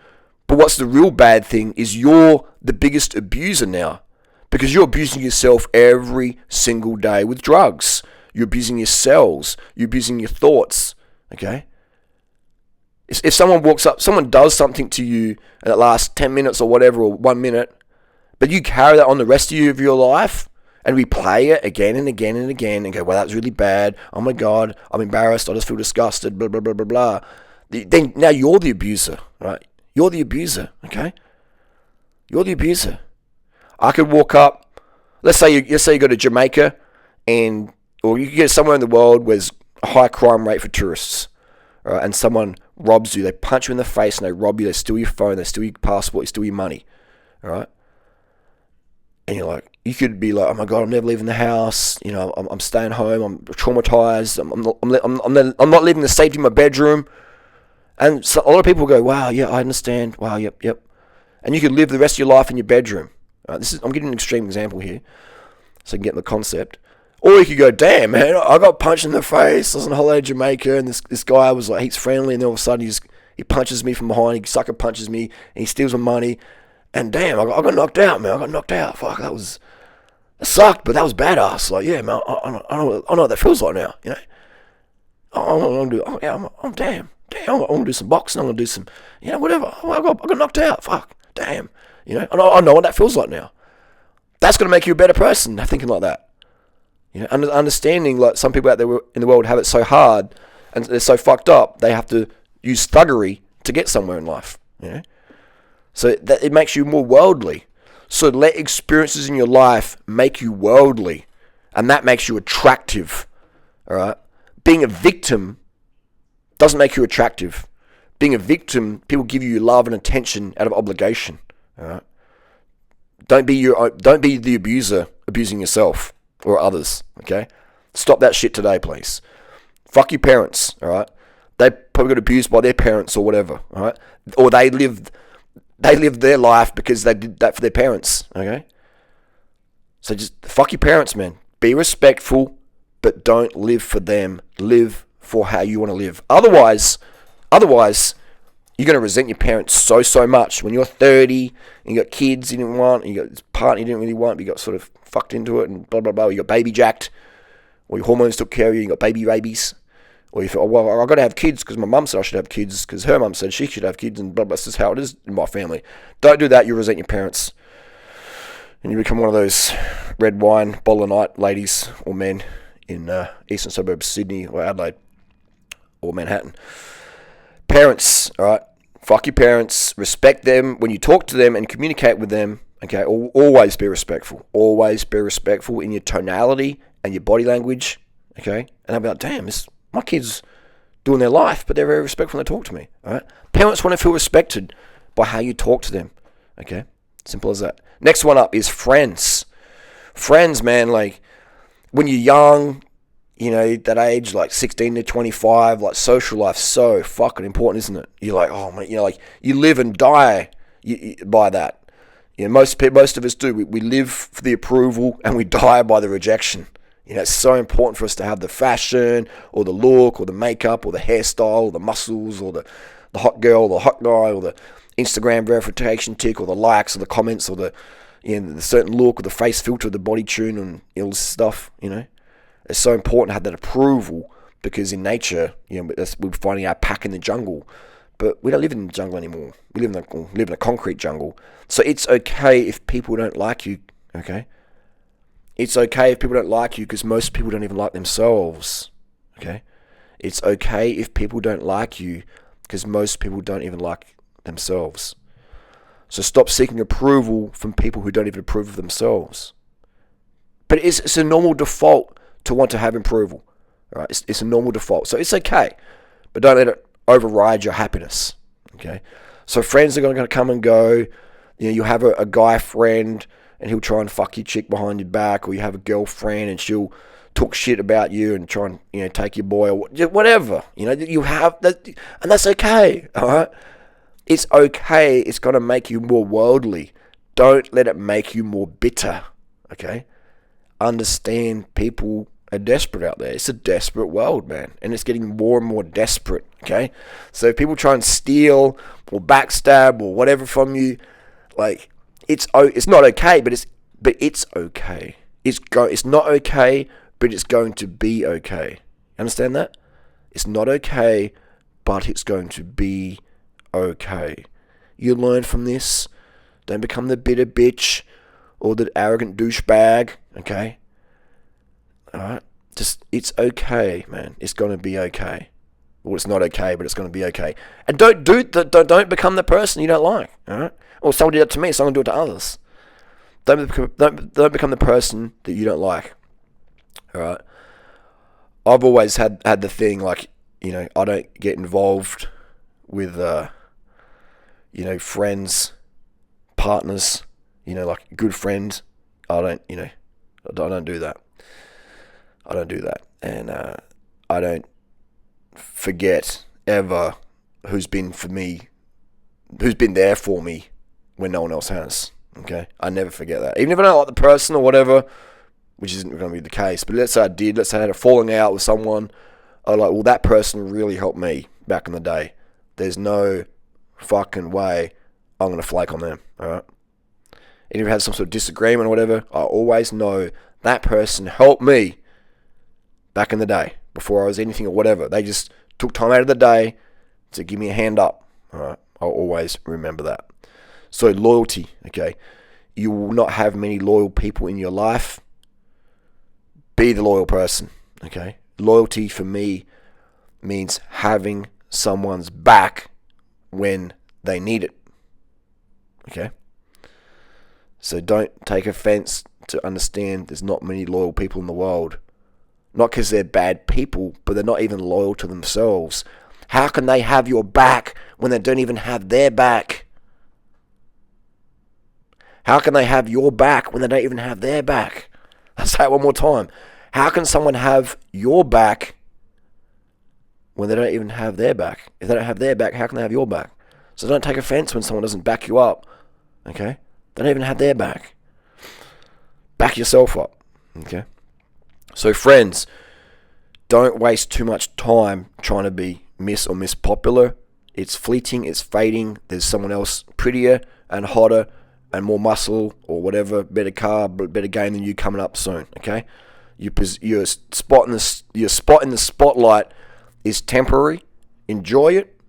But what's the real bad thing is you're the biggest abuser now. Because you're abusing yourself every single day with drugs. You're abusing your cells. You're abusing your thoughts, okay? If someone walks up, someone does something to you and it lasts 10 minutes or whatever, or 1 minute, but you carry that on the rest of your life and replay it again and again and again and go, well, that was really bad. Oh my God, I'm embarrassed. I just feel disgusted, blah, blah, blah, blah, blah. Then now you're the abuser, right? You're the abuser, okay? You're the abuser. I could walk up, let's say you go to Jamaica, or you can get somewhere in the world where there's a high crime rate for tourists, right? And someone robs you, they punch you in the face and they rob you, they steal your phone, they steal your passport, they steal your money, all right? And you're like, you could be like, oh my God, I'm never leaving the house. I'm staying home. I'm traumatized. I'm not leaving the safety of my bedroom. And so a lot of people go, wow, yeah, I understand. Wow, yep. And you could live the rest of your life in your bedroom. I'm giving an extreme example here, so you can get the concept. Or you could go, damn, man, I got punched in the face. I was on holiday in Jamaica, and this guy was like, he's friendly, and then all of a sudden he punches me from behind. He sucker punches me, and he steals my money. And damn, I got knocked out, man. I got knocked out. Fuck, that sucked, but that was badass. Like, yeah, man, I know what that feels like now, I'm damn. I'm going to do some boxing. I'm going to do some, whatever. I got knocked out. Fuck, damn. I know what that feels like now. That's going to make you a better person, thinking like that. Understanding, like, some people out there in the world have it so hard and they're so fucked up, they have to use thuggery to get somewhere in life, So that it makes you more worldly. So let experiences in your life make you worldly, and that makes you attractive. All right. Being a victim doesn't make you attractive. Being a victim, people give you love and attention out of obligation. All right. Don't be the abuser abusing yourself or others. Okay. Stop that shit today, please. Fuck your parents. All right. They probably got abused by their parents or whatever. All right. Or they lived their life because they did that for their parents, okay? So just fuck your parents, man. Be respectful, but don't live for them. Live for how you want to live. Otherwise, you're going to resent your parents so much. When you're 30 and you got kids you didn't want, and you got this partner you didn't really want, but you got sort of fucked into it and blah, blah, blah. You got baby jacked, or your hormones took care of you, you got babies. Or you feel, well, I've got to have kids because my mum said I should have kids because her mum said she should have kids and blah, blah. This is how it is in my family. Don't do that. You resent your parents. And you become one of those red wine bottle of night ladies or men in eastern suburbs, Sydney or Adelaide or Manhattan. Parents, all right? Fuck your parents. Respect them when you talk to them and communicate with them. Okay, always be respectful. Always be respectful in your tonality and your body language. Okay? And I'll be like, damn, my kids doing their life, but they're very respectful when they talk to me. All right? Parents want to feel respected by how you talk to them. Okay? Simple as that. Next one up is friends. Friends, man, like, when you're young, that age, like 16 to 25, like, social life's so fucking important, isn't it? You're like, oh, man, like, you live and die by that. Most of us do. We live for the approval and we die by the rejection. It's so important for us to have the fashion or the look or the makeup or the hairstyle or the muscles or the hot girl or the hot guy or the Instagram verification tick or the likes or the comments or the certain look or the face filter, the body tune and all this stuff. It's so important to have that approval because in nature, we're finding our pack in the jungle. But we don't live in the jungle anymore. We live in a concrete jungle. So it's okay if people don't like you, okay? It's okay if people don't like you because most people don't even like themselves, okay? It's okay if people don't like you because most people don't even like themselves. So stop seeking approval from people who don't even approve of themselves. But it's a normal default to want to have approval, all right? It's a normal default. So it's okay, but don't let it override your happiness, okay? So friends are going to come and go. You have a guy friend and he'll try and fuck your chick behind your back, or you have a girlfriend and she'll talk shit about you and try and take your boy or whatever. You have that, and that's okay. All right, it's okay. It's gonna make you more worldly. Don't let it make you more bitter. Okay, understand people are desperate out there. It's a desperate world, man, and it's getting more and more desperate. Okay, so if people try and steal or backstab or whatever from you, like. It's not okay, but it's okay. It's not okay, but it's going to be okay. Understand that? It's not okay, but it's going to be okay. You learn from this. Don't become the bitter bitch or the arrogant douchebag, okay? Alright? Just, it's okay, man. It's going to be okay. Well, it's not okay, but it's going to be okay. And don't become the person you don't like, alright? Or someone did it to me, so I'm going to do it to others. Don't become the person that you don't like, alright? I've always had the thing, like, I don't get involved with, friends, partners, like a good friend. I don't do that. I don't do that. And I don't forget ever who's been there for me when no one else has. Okay? I never forget that. Even if I don't like the person or whatever, which isn't going to be the case. But let's say I did. Let's say I had a falling out with someone. I'm like, well, that person really helped me back in the day. There's no fucking way I'm going to flake on them. Alright? And if I had some sort of disagreement or whatever, I always know that person helped me back in the day, before I was anything or whatever. They just took time out of the day to give me a hand up. Alright? I'll always remember that. So loyalty, okay? You will not have many loyal people in your life. Be the loyal person, okay? Loyalty for me means having someone's back when they need it, okay? So don't take offense to understand there's not many loyal people in the world. Not because they're bad people, but they're not even loyal to themselves. How can they have your back when they don't even have their back? How can they have your back when they don't even have their back? I'll say it one more time. How can someone have your back when they don't even have their back? If they don't have their back, how can they have your back? So don't take offense when someone doesn't back you up. Okay? They don't even have their back. Back yourself up. Okay? So friends, don't waste too much time trying to be Miss or Miss Popular. It's fleeting, it's fading. There's someone else prettier and hotter and more muscle or whatever, better car, better game than you coming up soon. Okay, your spot in the spotlight is temporary. Enjoy it.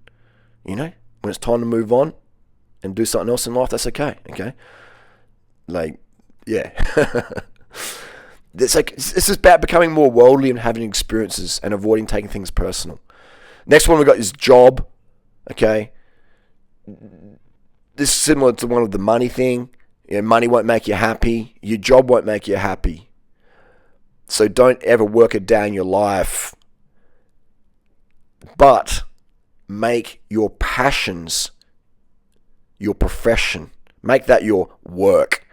When it's time to move on and do something else in life, that's okay. Okay, This is about becoming more worldly and having experiences and avoiding taking things personal. Next one we got is job. Okay. This is similar to one of the money thing. Money won't make you happy. Your job won't make you happy. So don't ever work it down your life. But make your passions your profession. Make that your work.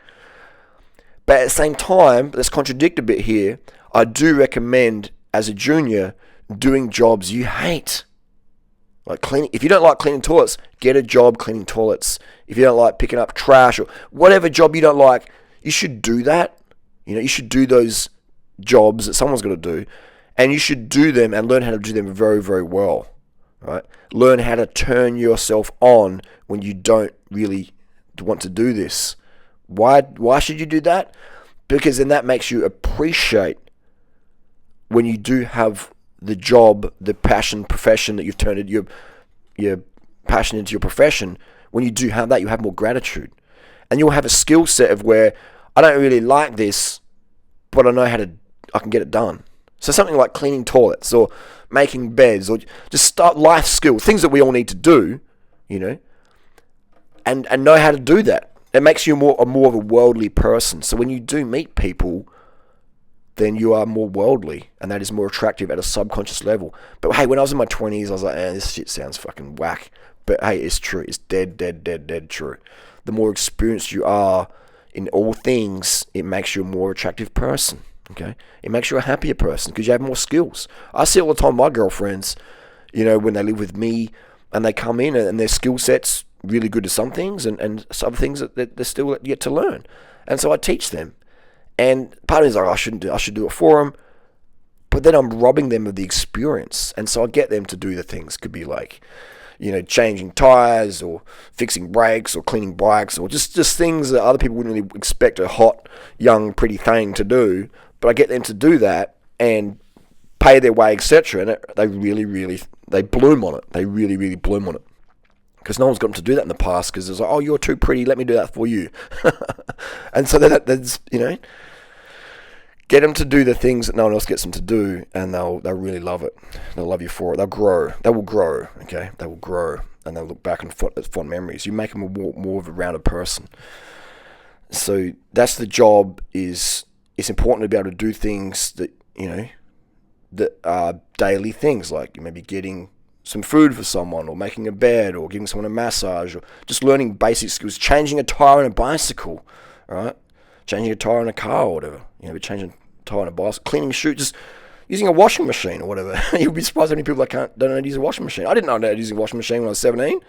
But at the same time, let's contradict a bit here. I do recommend, as a junior, doing jobs you hate. Like cleaning. If you don't like cleaning toilets, get a job cleaning toilets. If you don't like picking up trash or whatever job you don't like, you should do that. You should do those jobs that someone's got to do. And you should do them and learn how to do them very, very well. Right? Learn how to turn yourself on when you don't really want to do this. Why should you do that? Because then that makes you appreciate when you do have the job, the passion, profession that you've turned your passion into your profession. When you do have that, you have more gratitude. And you'll have a skill set of where I don't really like this, but I can get it done. So something like cleaning toilets or making beds or just start life skills, things that we all need to do, and know how to do that. It makes you more of a worldly person. So when you do meet people, then you are more worldly, and that is more attractive at a subconscious level. But hey, when I was in my 20s, I was like, this shit sounds fucking whack. But hey, it's true. It's dead true. The more experienced you are in all things, it makes you a more attractive person. Okay? It makes you a happier person because you have more skills. I see all the time my girlfriends, when they live with me and they come in and their skill sets really good at some things and some things that they're still yet to learn. And so I teach them. And part of me is like, I should do it for them. But then I'm robbing them of the experience. And so I get them to do the things. Could be like, changing tires or fixing brakes or cleaning bikes or just things that other people wouldn't really expect a hot, young, pretty thing to do. But I get them to do that and pay their way, etc. And they really, really they bloom on it. They really, really bloom on it. Because no one's got them to do that in the past, because it's like, oh, you're too pretty, let me do that for you. And so that's, get them to do the things that no one else gets them to do, and they'll really love it. They'll love you for it. They'll grow. They will grow, okay? They will grow, and they'll look back and fond memories. You make them more of a rounded person. So that's the job. It's important to be able to do things that, that are daily things, like maybe getting some food for someone, or making a bed, or giving someone a massage, or just learning basic skills, changing a tire on a bicycle, right? Changing a tire on a car or whatever, changing a tire on a bicycle, cleaning a shoe, just using a washing machine or whatever. You'll be surprised how many people don't know how to use a washing machine. I didn't know how to use a washing machine when I was 17.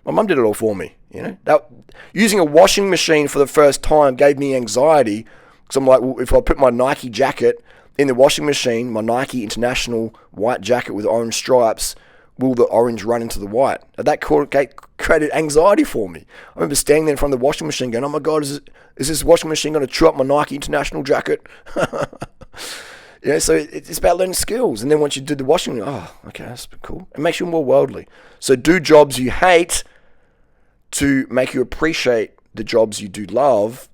My mum did it all for me, Using a washing machine for the first time gave me anxiety, because I'm like, well, if I put my Nike jacket in the washing machine, my Nike International white jacket with orange stripes, will the orange run into the white? That created anxiety for me. I remember standing there in front of the washing machine going, oh my God, is this washing machine going to chew up my Nike International jacket? So it's about learning skills. And then once you do the washing, okay, that's cool. It makes you more worldly. So do jobs you hate to make you appreciate the jobs you do love,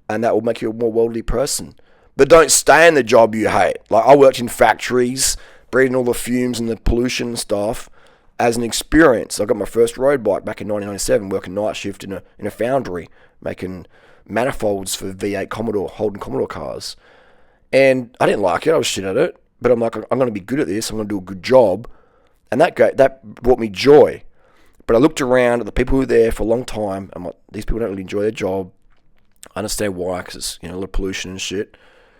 and that will make you a more worldly person. But don't stay in the job you hate. Like, I worked in factories, breathing all the fumes and the pollution and stuff as an experience. I got my first road bike back in 1997, working night shift in a foundry, making manifolds for V8 Holden Commodore cars. And I didn't like it. I was shit at it. But I'm like, I'm going to be good at this. I'm going to do a good job. And that brought me joy. But I looked around at the people who were there for a long time. I'm like, these people don't really enjoy their job. I understand why, because it's a lot of pollution and shit.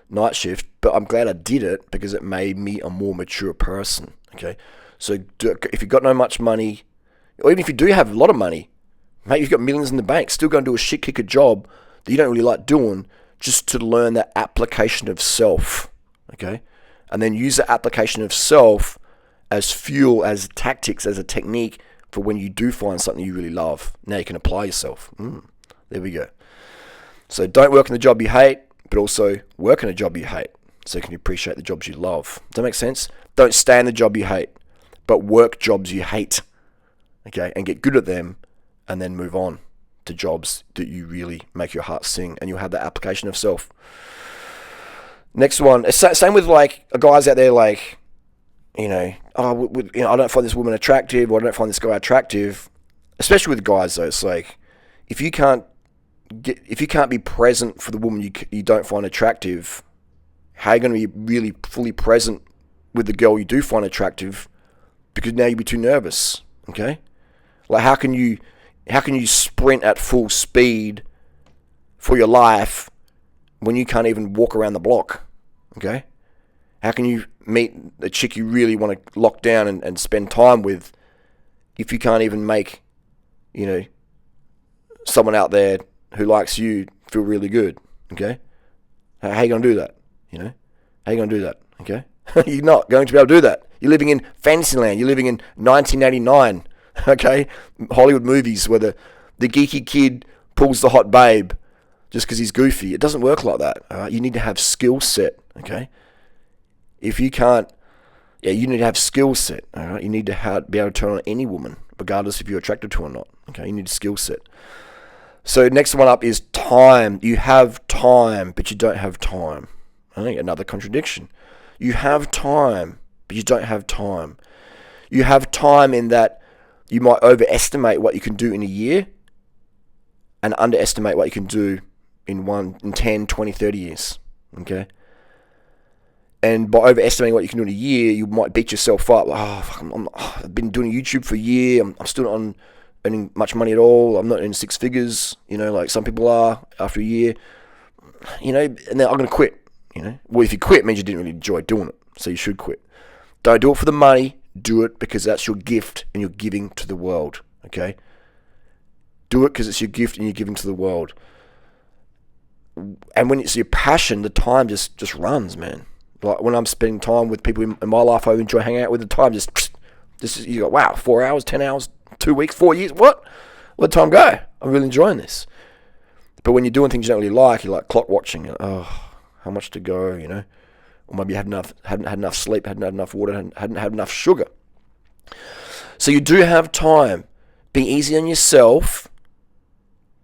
Night shift, but I'm glad I did it because it made me a more mature person, okay? So if you've got no much money, or even if you do have a lot of money, mate, you've got millions in the bank, still go and do a shit kicker job that you don't really like doing, just to learn that application of self, okay? And then use the application of self as fuel, as tactics, as a technique for when you do find something you really love. Now you can apply yourself. There we go. So don't work in the job you hate, but also work in a job you hate, so you can appreciate the jobs you love. Does that make sense? Don't stay in the job you hate, but work jobs you hate, okay, and get good at them, and then move on to jobs that you really make your heart sing, and you'll have that application of self. Next one, same with like guys out there, like, I don't find this woman attractive, or I don't find this guy attractive. Especially with guys, though, it's like, if you can't be present for the woman you don't find attractive, how are you going to be really fully present with the girl you do find attractive? Because now you'll be too nervous, okay? Like, how can you sprint at full speed for your life when you can't even walk around the block, okay? How can you meet a chick you really want to lock down and spend time with if you can't even make, someone out there who likes you feel really good, okay? How are you going to do that, How are you going to do that, okay? You're not going to be able to do that. You're living in Fantasyland. You're living in 1989, okay? Hollywood movies where the geeky kid pulls the hot babe just because he's goofy. It doesn't work like that, all right? You need to have skill set, okay? If you can't, you need to have skill set, all right? You need to be able to turn on any woman, regardless if you're attracted to her or not, okay? You need a skill set. So next one up is time. You have time, but you don't have time. I think another contradiction. You have time, but you don't have time. You have time in that you might overestimate what you can do in a year and underestimate what you can do in 10, 20, 30 years. Okay? And by overestimating what you can do in a year, you might beat yourself up. I've been doing YouTube for a year. I'm still not earning much money at all. I'm not earning six figures, like some people are after a year, and then I'm going to quit, Well, if you quit, it means you didn't really enjoy doing it, so you should quit. Don't do it for the money. Do it because that's your gift and you're giving to the world, okay? Do it because it's your gift and you're giving to the world. And when it's your passion, the time just runs, man. Like when I'm spending time with people in my life I enjoy hanging out with, the time just you go, wow, 4 hours, 10 hours, 2 weeks, 4 years, what? Where'd time go? I'm really enjoying this. But when you're doing things you don't really like, you're like clock watching. You're like, how much to go, Or maybe you hadn't had enough sleep, hadn't had enough water, hadn't had enough sugar. So you do have time. Be easy on yourself,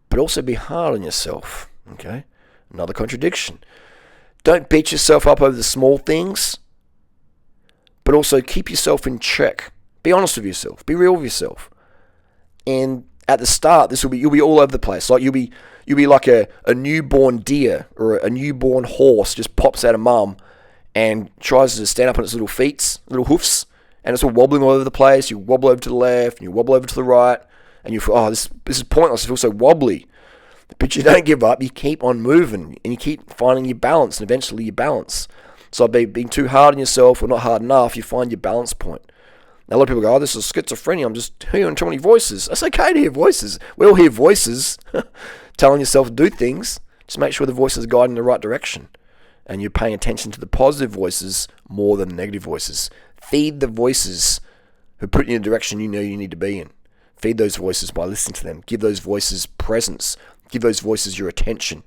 but also be hard on yourself. Okay? Another contradiction. Don't beat yourself up over the small things, but also keep yourself in check. Be honest with yourself. Be real with yourself. And at the start, you'll be all over the place. Like you'll be like a newborn deer or a newborn horse just pops out of mum and tries to stand up on its little feet, little hoofs, and it's all wobbling all over the place. You wobble over to the left, and you wobble over to the right, and you feel, oh, this is pointless. I feel so wobbly. But you don't give up. You keep on moving, and you keep finding your balance, and eventually you balance. So by being too hard on yourself or not hard enough, you find your balance point. Now, a lot of people go, oh, this is schizophrenia. I'm just hearing too many voices. It's okay to hear voices. We all hear voices telling yourself to do things. Just make sure the voices are guiding in the right direction. And you're paying attention to the positive voices more than the negative voices. Feed the voices who put you in the direction you know you need to be in. Feed those voices by listening to them. Give those voices presence. Give those voices your attention.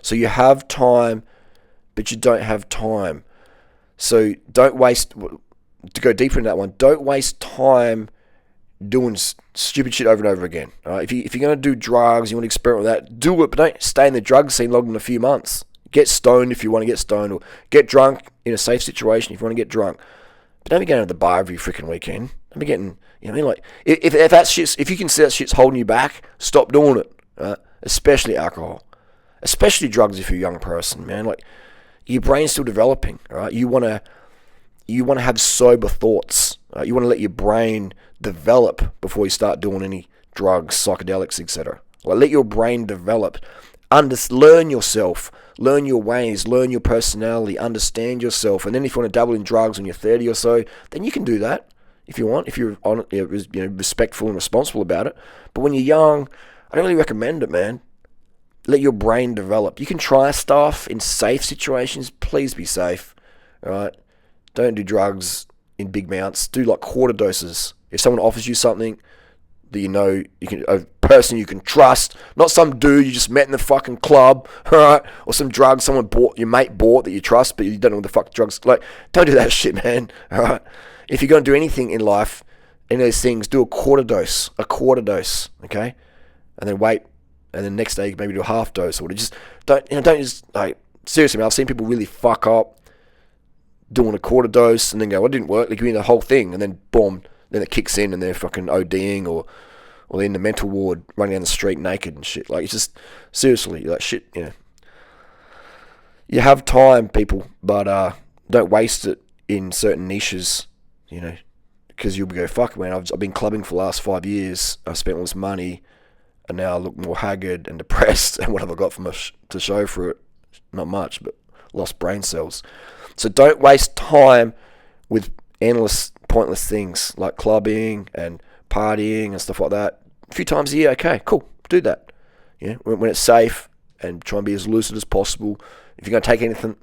So you have time, but you don't have time. So don't waste... To go deeper in that one, don't waste time doing stupid shit over and over again. All right? If you're going to do drugs, you want to experiment with that, do it, but don't stay in the drug scene longer than a few months. Get stoned if you want to get stoned, or get drunk in a safe situation if you want to get drunk. But don't be going to the bar every freaking weekend. Don't be getting, you know what I mean? Like, if that's shit's, if you consider that shit's holding you back, stop doing it. Right? Especially alcohol. Especially drugs if you're a young person, man. Like, your brain's still developing, all right? You want to have sober thoughts. You want to let your brain develop before you start doing any drugs, psychedelics, etc. Like, let your brain develop. Learn yourself. Learn your ways. Learn your personality. Understand yourself. And then if you want to dabble in drugs when you're 30 or so, then you can do that if you want, if you're respectful and responsible about it. But when you're young, I don't really recommend it, man. Let your brain develop. You can try stuff in safe situations. Please be safe. All right? Don't do drugs in big amounts. Do like quarter doses. If someone offers you something that you know a person you can trust, not some dude you just met in the fucking club, all right? Or some drug your mate bought that you trust, but you don't know what the fuck drugs. Like, don't do that shit, man. All right? If you're going to do anything in life, any of those things, do a quarter dose, okay? And then wait, and then next day maybe do a half dose, or just don't just like seriously, man. I've seen people really fuck up doing a quarter dose and then go, well, it didn't work. They give you the whole thing, and then boom, then it kicks in and they're fucking ODing or they're in the mental ward running down the street naked and shit. Like, it's just, seriously, like, shit, you know. You have time, people, but don't waste it in certain niches, you know, because you'll go, fuck, man, I've been clubbing for the last 5 years. I've spent all this money, and now I look more haggard and depressed, and what have I got to show for it? Not much, but lost brain cells. So don't waste time with endless, pointless things like clubbing and partying and stuff like that. A few times a year, okay, cool, do that. Yeah, when it's safe, and try and be as lucid as possible. If you're going to take anything,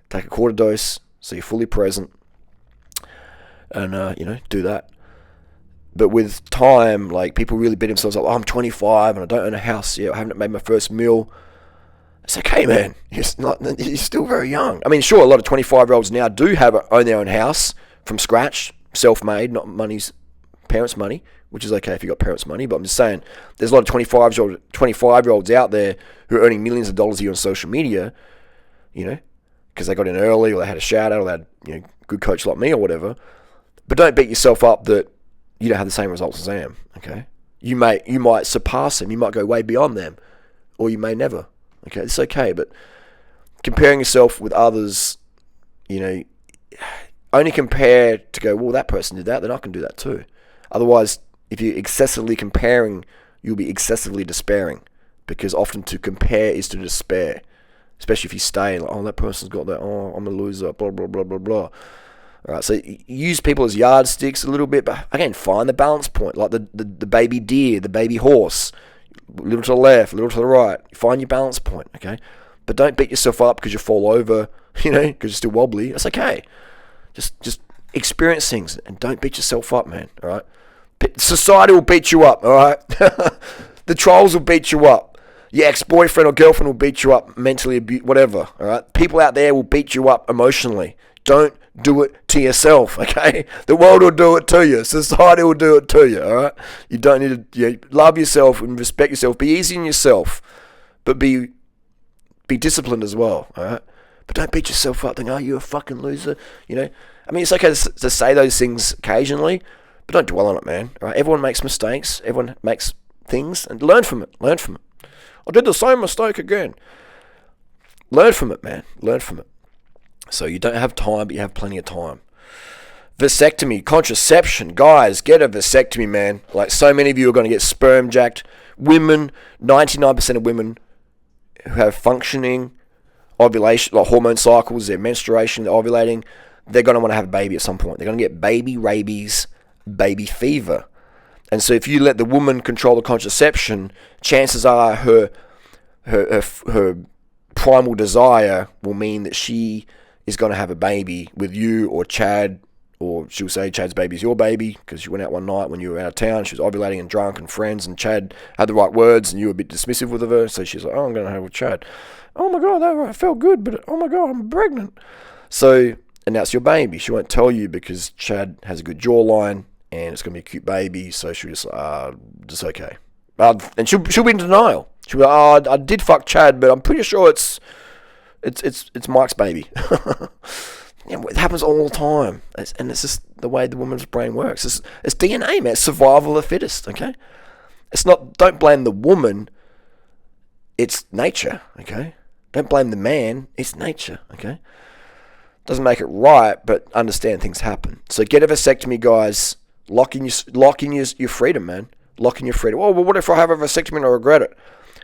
take a quarter dose so you're fully present, and do that. But with time, like, people really beat themselves up. Oh, I'm 25 and I don't own a house yet. I haven't made my first meal. It's okay, man. You're still very young. I mean, sure, a lot of 25-year-olds now do own their own house from scratch, self-made, not parents' money, which is okay if you got parents' money. But I'm just saying, there's a lot of 25-year-olds out there who are earning millions of dollars a year on social media, you know, because they got in early, or they had a shout out, or they had, you know, good coach like me or whatever. But don't beat yourself up that you don't have the same results as I am. Okay, you might surpass them. You might go way beyond them, or you may never. Okay, it's okay, but comparing yourself with others, you know, only compare to go, well, that person did that, then I can do that too. Otherwise, if you're excessively comparing, you'll be excessively despairing, because often to compare is to despair, especially if you stay like, oh, that person's got that, oh, I'm a loser, blah, blah, blah, blah, blah. All right, so use people as yardsticks a little bit, but again, find the balance point, like the baby deer, the baby horse. Little to the left, little to the right. Find your balance point, okay? But don't beat yourself up because you fall over, you know, because you're still wobbly. That's okay. Just experience things and don't beat yourself up, man, all right? Society will beat you up, all right? The trolls will beat you up. Your ex-boyfriend or girlfriend will beat you up mentally, whatever, all right? People out there will beat you up emotionally. Don't do it to yourself, okay? The world will do it to you. Society will do it to you, all right? You don't need to love yourself and respect yourself. Be easy on yourself, but be disciplined as well, all right? But don't beat yourself up, think, oh, you're a fucking loser, you know? I mean, it's okay to say those things occasionally, but don't dwell on it, man, all right? Everyone makes mistakes. Everyone makes things, and learn from it. Learn from it. I did the same mistake again. Learn from it, man. Learn from it. So you don't have time, but you have plenty of time. Vasectomy, contraception. Guys, get a vasectomy, man. Like, so many of you are going to get sperm jacked. Women, 99% of women who have functioning ovulation, like hormone cycles, their menstruation, they're ovulating, they're going to want to have a baby at some point. They're going to get baby rabies, baby fever. And so if you let the woman control the contraception, chances are her primal desire will mean that she is going to have a baby with you or Chad, or she'll say Chad's baby's your baby because she went out one night when you were out of town. She was ovulating and drunk and friends, and Chad had the right words and you were a bit dismissive with her. So she's like, oh, I'm going to have with Chad. Oh my God, that felt good, but oh my God, I'm pregnant. So, and that's your baby. She won't tell you because Chad has a good jawline and it's going to be a cute baby. So she'll just okay. And she'll be in denial. She'll be like, I did fuck Chad, but I'm pretty sure it's Mike's baby. It happens all the time, and it's just the way the woman's brain works. It's DNA, man. It's survival of the fittest. Okay, it's not. Don't blame the woman. It's nature. Okay, don't blame the man. It's nature. Okay, doesn't make it right, but understand things happen. So get a vasectomy, guys. Lock in your freedom, man. Lock in your freedom. Oh, well, what if I have a vasectomy and I regret it?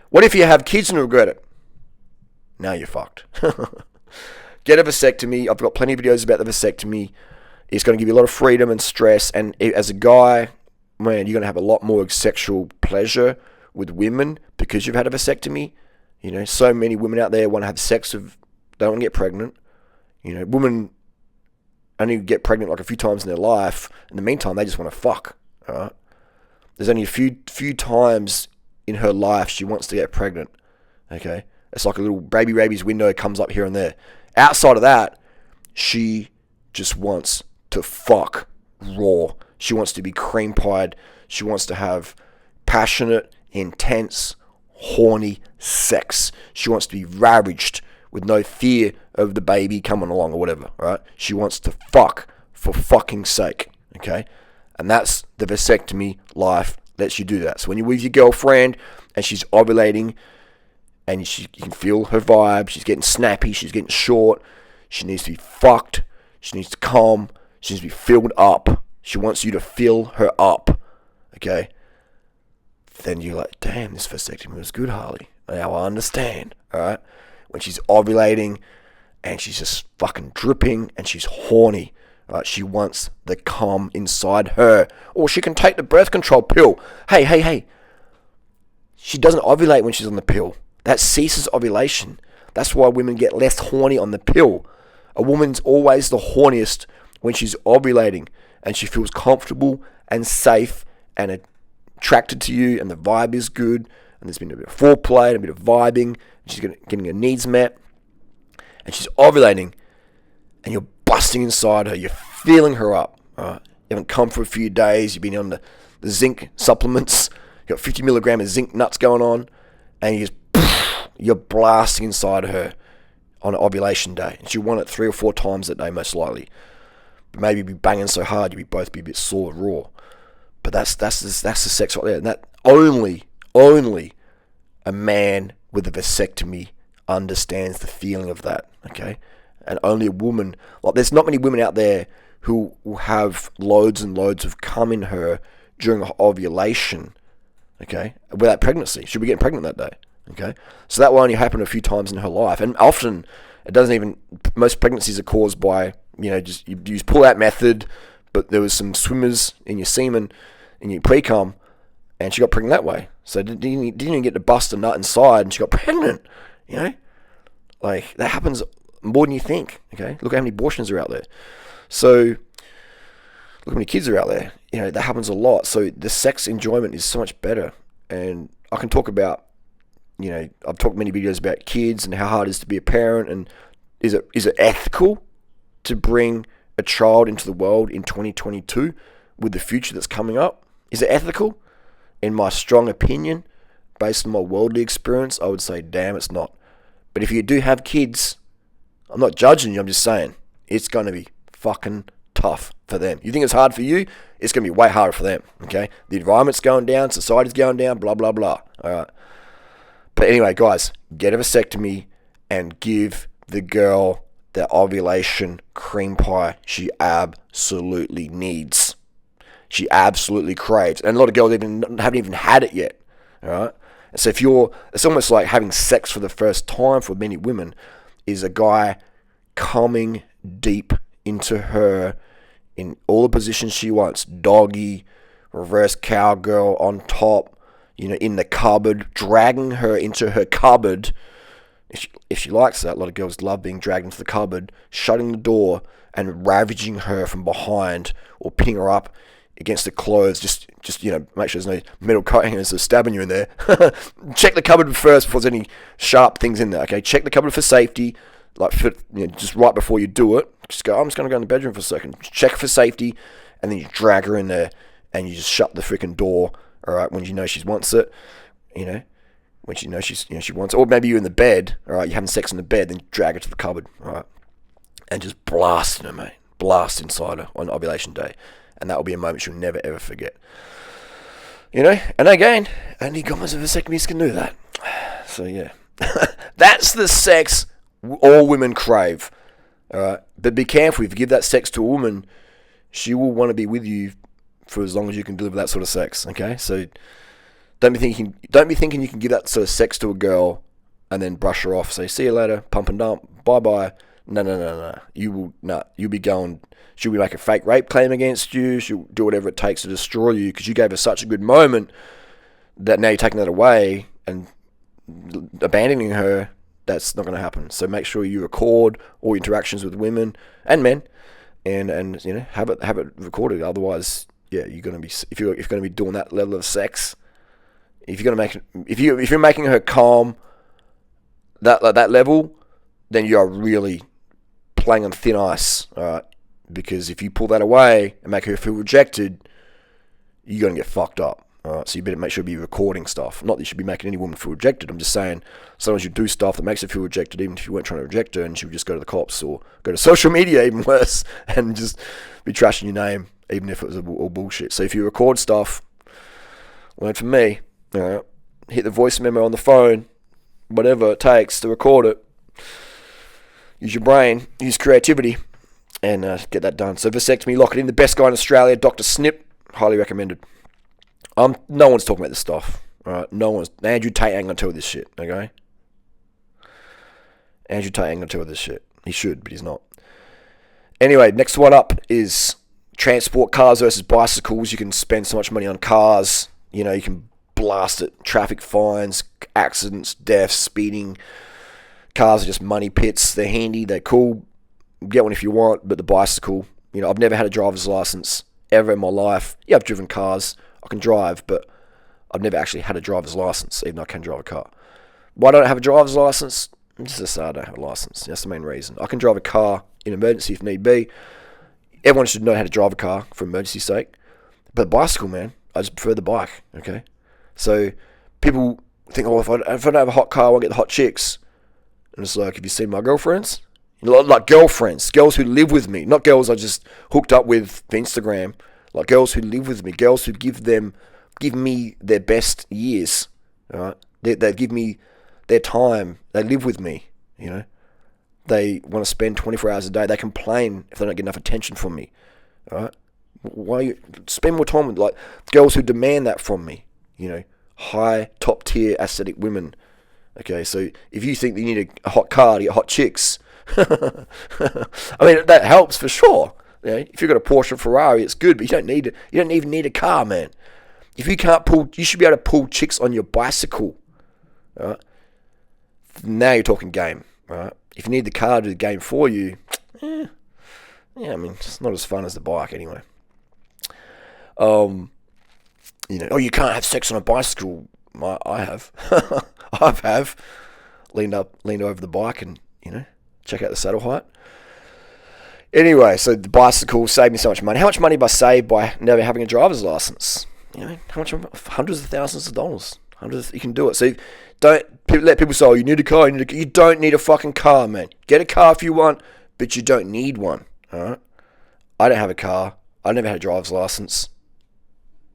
What if you have kids and regret it? Now you're fucked. Get a vasectomy. I've got plenty of videos about the vasectomy. It's going to give you a lot of freedom and stress. And as a guy, man, you're going to have a lot more sexual pleasure with women because you've had a vasectomy. You know, so many women out there want to have sex they don't want to get pregnant. You know, women only get pregnant like a few times in their life. In the meantime, they just want to fuck. All right? There's only a few times in her life she wants to get pregnant. Okay? It's like a little baby rabies window comes up here and there. Outside of that, she just wants to fuck raw. She wants to be cream pied. She wants to have passionate, intense, horny sex. She wants to be ravaged with no fear of the baby coming along or whatever, right? She wants to fuck for fucking sake, okay? And that's the vasectomy life lets you do that. So when you're with your girlfriend and she's ovulating and you can feel her vibe, she's getting snappy, she's getting short, she needs to be fucked, she needs to come, she needs to be filled up, she wants you to fill her up, okay? Then you're like, damn, this vasectomy was good, Harley. Now I understand, all right? When she's ovulating and she's just fucking dripping and she's horny, right? She wants the cum inside her. Or she can take the birth control pill. Hey. She doesn't ovulate when she's on the pill. That ceases ovulation. That's why women get less horny on the pill. A woman's always the horniest when she's ovulating and she feels comfortable and safe and attracted to you and the vibe is good and there's been a bit of foreplay and a bit of vibing. She's getting her needs met and she's ovulating and you're busting inside her. You're feeling her up. Right? You haven't come for a few days. You've been on the zinc supplements. You've got 50 milligram of zinc nuts going on and you're blasting inside her on an ovulation day. And she'll want it 3 or 4 times that day most likely. But maybe you'll be banging so hard you'll both be a bit sore raw. But that's the sex right there. And that only a man with a vasectomy understands the feeling of that, okay? And only a woman, like there's not many women out there who will have loads and loads of cum in her during ovulation, okay, without pregnancy. She'll be getting pregnant that day, okay? So that will only happen a few times in her life. And often, it doesn't even, most pregnancies are caused by, just you use pull-out method, but there was some swimmers in your semen, in your pre-cum, and she got pregnant that way. So didn't even get to bust a nut inside, and she got pregnant. Like that happens more than you think. Okay, look how many abortions are out there. So look how many kids are out there. That happens a lot. So the sex enjoyment is so much better. And I can talk about, I've talked many videos about kids and how hard it is to be a parent, and is it ethical to bring a child into the world in 2022 with the future that's coming up? Is it ethical? In my strong opinion, based on my worldly experience, I would say, damn, it's not. But if you do have kids, I'm not judging you, I'm just saying, it's going to be fucking tough for them. You think it's hard for you? It's going to be way harder for them, okay? The environment's going down, society's going down, blah, blah, blah, alright? But anyway, guys, get a vasectomy and give the girl the ovulation cream pie she absolutely needs. She absolutely craves. And a lot of girls haven't even had it yet, alright? And so it's almost like having sex for the first time for many women is a guy coming deep into her in all the positions she wants. Doggy, reverse cowgirl, on top, in the cupboard, dragging her into her cupboard. If she likes that, a lot of girls love being dragged into the cupboard, shutting the door and ravaging her from behind or pinning her up against the clothes, just make sure there's no metal coatings that stabbing you in there. Check the cupboard first before there's any sharp things in there, okay? Check the cupboard for safety, just right before you do it. Just go, I'm just going to go in the bedroom for a second. Check for safety, and then you drag her in there, and you just shut the freaking door, all right, when you know she wants it, when she knows she wants it. Or maybe you're in the bed, all right, you're having sex in the bed, then you drag her to the cupboard, all right, and just blast her, mate. Blast inside her on ovulation day. And that will be a moment she'll never, ever forget. And again, only guys with vasectomies can do that. So, yeah. That's the sex all women crave. Alright? But be careful. If you give that sex to a woman, she will want to be with you for as long as you can deliver that sort of sex. Okay? So, don't be thinking you can give that sort of sex to a girl and then brush her off. Say, see you later, pump and dump, bye-bye. No. You'll be going... She'll be making a fake rape claim against you. She'll do whatever it takes to destroy you because you gave her such a good moment that now you're taking that away and abandoning her. That's not going to happen. So make sure you record all interactions with women and men, and have it recorded. Otherwise, yeah, you're going to be if you're going to be doing that level of sex. If you're making her calm that level, then you are really playing on thin ice. All right. Because if you pull that away and make her feel rejected, you're going to get fucked up. Alright, so you better make sure you're recording stuff. Not that you should be making any woman feel rejected. I'm just saying, sometimes you do stuff that makes her feel rejected, even if you weren't trying to reject her, and she would just go to the cops or go to social media, even worse, and just be trashing your name, even if it was all bullshit. So if you record stuff, learn from me. Hit the voice memo on the phone, whatever it takes to record it. Use your brain, use creativity. And get that done. So vasectomy, lock it in. The best guy in Australia, Dr. Snip, highly recommended. No one's talking about this stuff. All right, no one's. Andrew Tate ain't gonna tell you this shit. Okay. Andrew Tate ain't gonna tell you this shit. He should, but he's not. Anyway, next one up is transport, cars versus bicycles. You can spend so much money on cars. You can blast it. Traffic fines, accidents, deaths, speeding. Cars are just money pits. They're handy. They're cool. Get one if you want, but the bicycle, I've never had a driver's license ever in my life. Yeah, I've driven cars. I can drive, but I've never actually had a driver's license, even though I can drive a car. Why don't I have a driver's license? Just I don't have a license. That's the main reason. I can drive a car in emergency if need be. Everyone should know how to drive a car for emergency sake. But bicycle, man, I just prefer the bike, okay? So people think, if I don't have a hot car, I won't get the hot chicks. And it's like, have you seen my girlfriends? Like girlfriends, girls who live with me, not girls I just hooked up with for Instagram. Like girls who live with me, girls who give me their best years. All right, they give me their time. They live with me. They want to spend 24 hours a day. They complain if they don't get enough attention from me. All right, why you spend more time with like girls who demand that from me? High top tier aesthetic women. Okay, so if you think that you need a hot car to get hot chicks. I mean that helps for sure. If you've got a Porsche or Ferrari, it's good, but you don't even need a car, man. If you can't pull, you should be able to pull chicks on your bicycle. Right? Now you're talking game, right? If you need the car to do the game for you, I mean it's not as fun as the bike anyway. You can't have sex on a bicycle. I have, leaned over the bike and check out the saddle height. Anyway, so the bicycle saved me so much money. How much money have I saved by never having a driver's license? You know, how much? Hundreds of thousands of dollars. You can do it. So don't let people say, "Oh, you need a car." You don't need a fucking car, man. Get a car if you want, but you don't need one. All right. I don't have a car. I never had a driver's license.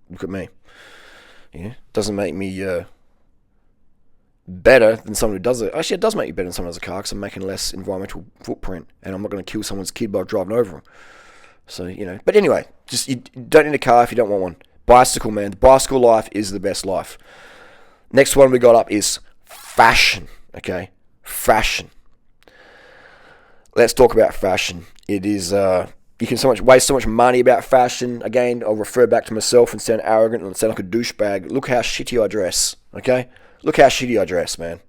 Look at me. Yeah, doesn't make me better than someone who does it. Actually, it does make you better than someone who has a car because I'm making less environmental footprint, and I'm not going to kill someone's kid by driving over them. So, you know. But anyway, just you don't need a car if you don't want one. Bicycle, man. The bicycle life is the best life. Next one we got up is fashion. Okay, fashion. Let's talk about fashion. It is you can waste so much money about fashion. Again, I'll refer back to myself and sound arrogant and sound like a douchebag. Look how shitty I dress. Okay, look how shitty I dress, man.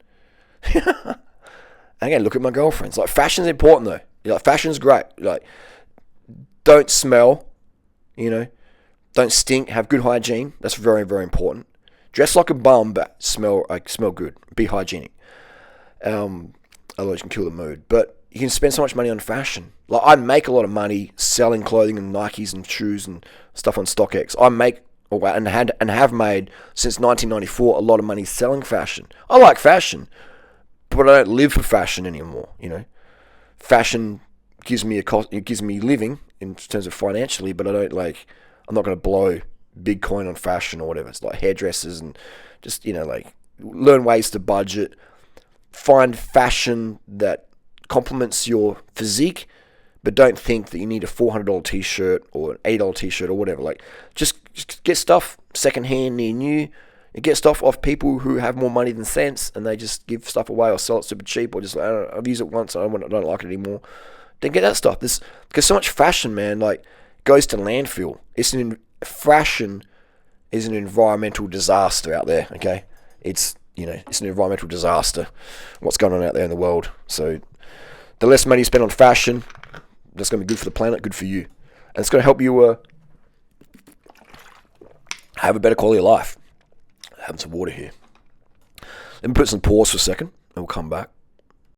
Again, look at my girlfriends. Like, fashion's important though. Like, fashion's great. Like, don't smell. You know, don't stink. Have good hygiene. That's very, very important. Dress like a bum, but smell good. Be hygienic. Otherwise you can kill the mood. But you can spend so much money on fashion. Like, I make a lot of money selling clothing and Nikes and shoes and stuff on StockX. I make and have made since 1994 a lot of money selling fashion. I like fashion, but I don't live for fashion anymore. You know, fashion gives me it gives me living in terms of financially, but I don't like. I'm not going to blow big coin on fashion or whatever. It's like hairdressers and just, you know, like, learn ways to budget, find fashion that complements your physique, but don't think that you need a $400 t-shirt or an $8 t-shirt or whatever. Like, just get stuff secondhand near new, and get stuff off people who have more money than sense, and they just give stuff away or sell it super cheap, or just, I've used it once, I don't like it anymore. Then get that stuff. Because so much fashion, man, like, goes to landfill. Fashion is an environmental disaster out there, okay? It's an environmental disaster, what's going on out there in the world. So the less money you spend on fashion, that's going to be good for the planet, good for you. And it's going to help you have a better quality of life. Having some water here. Let me put some pause for a second, and we'll come back.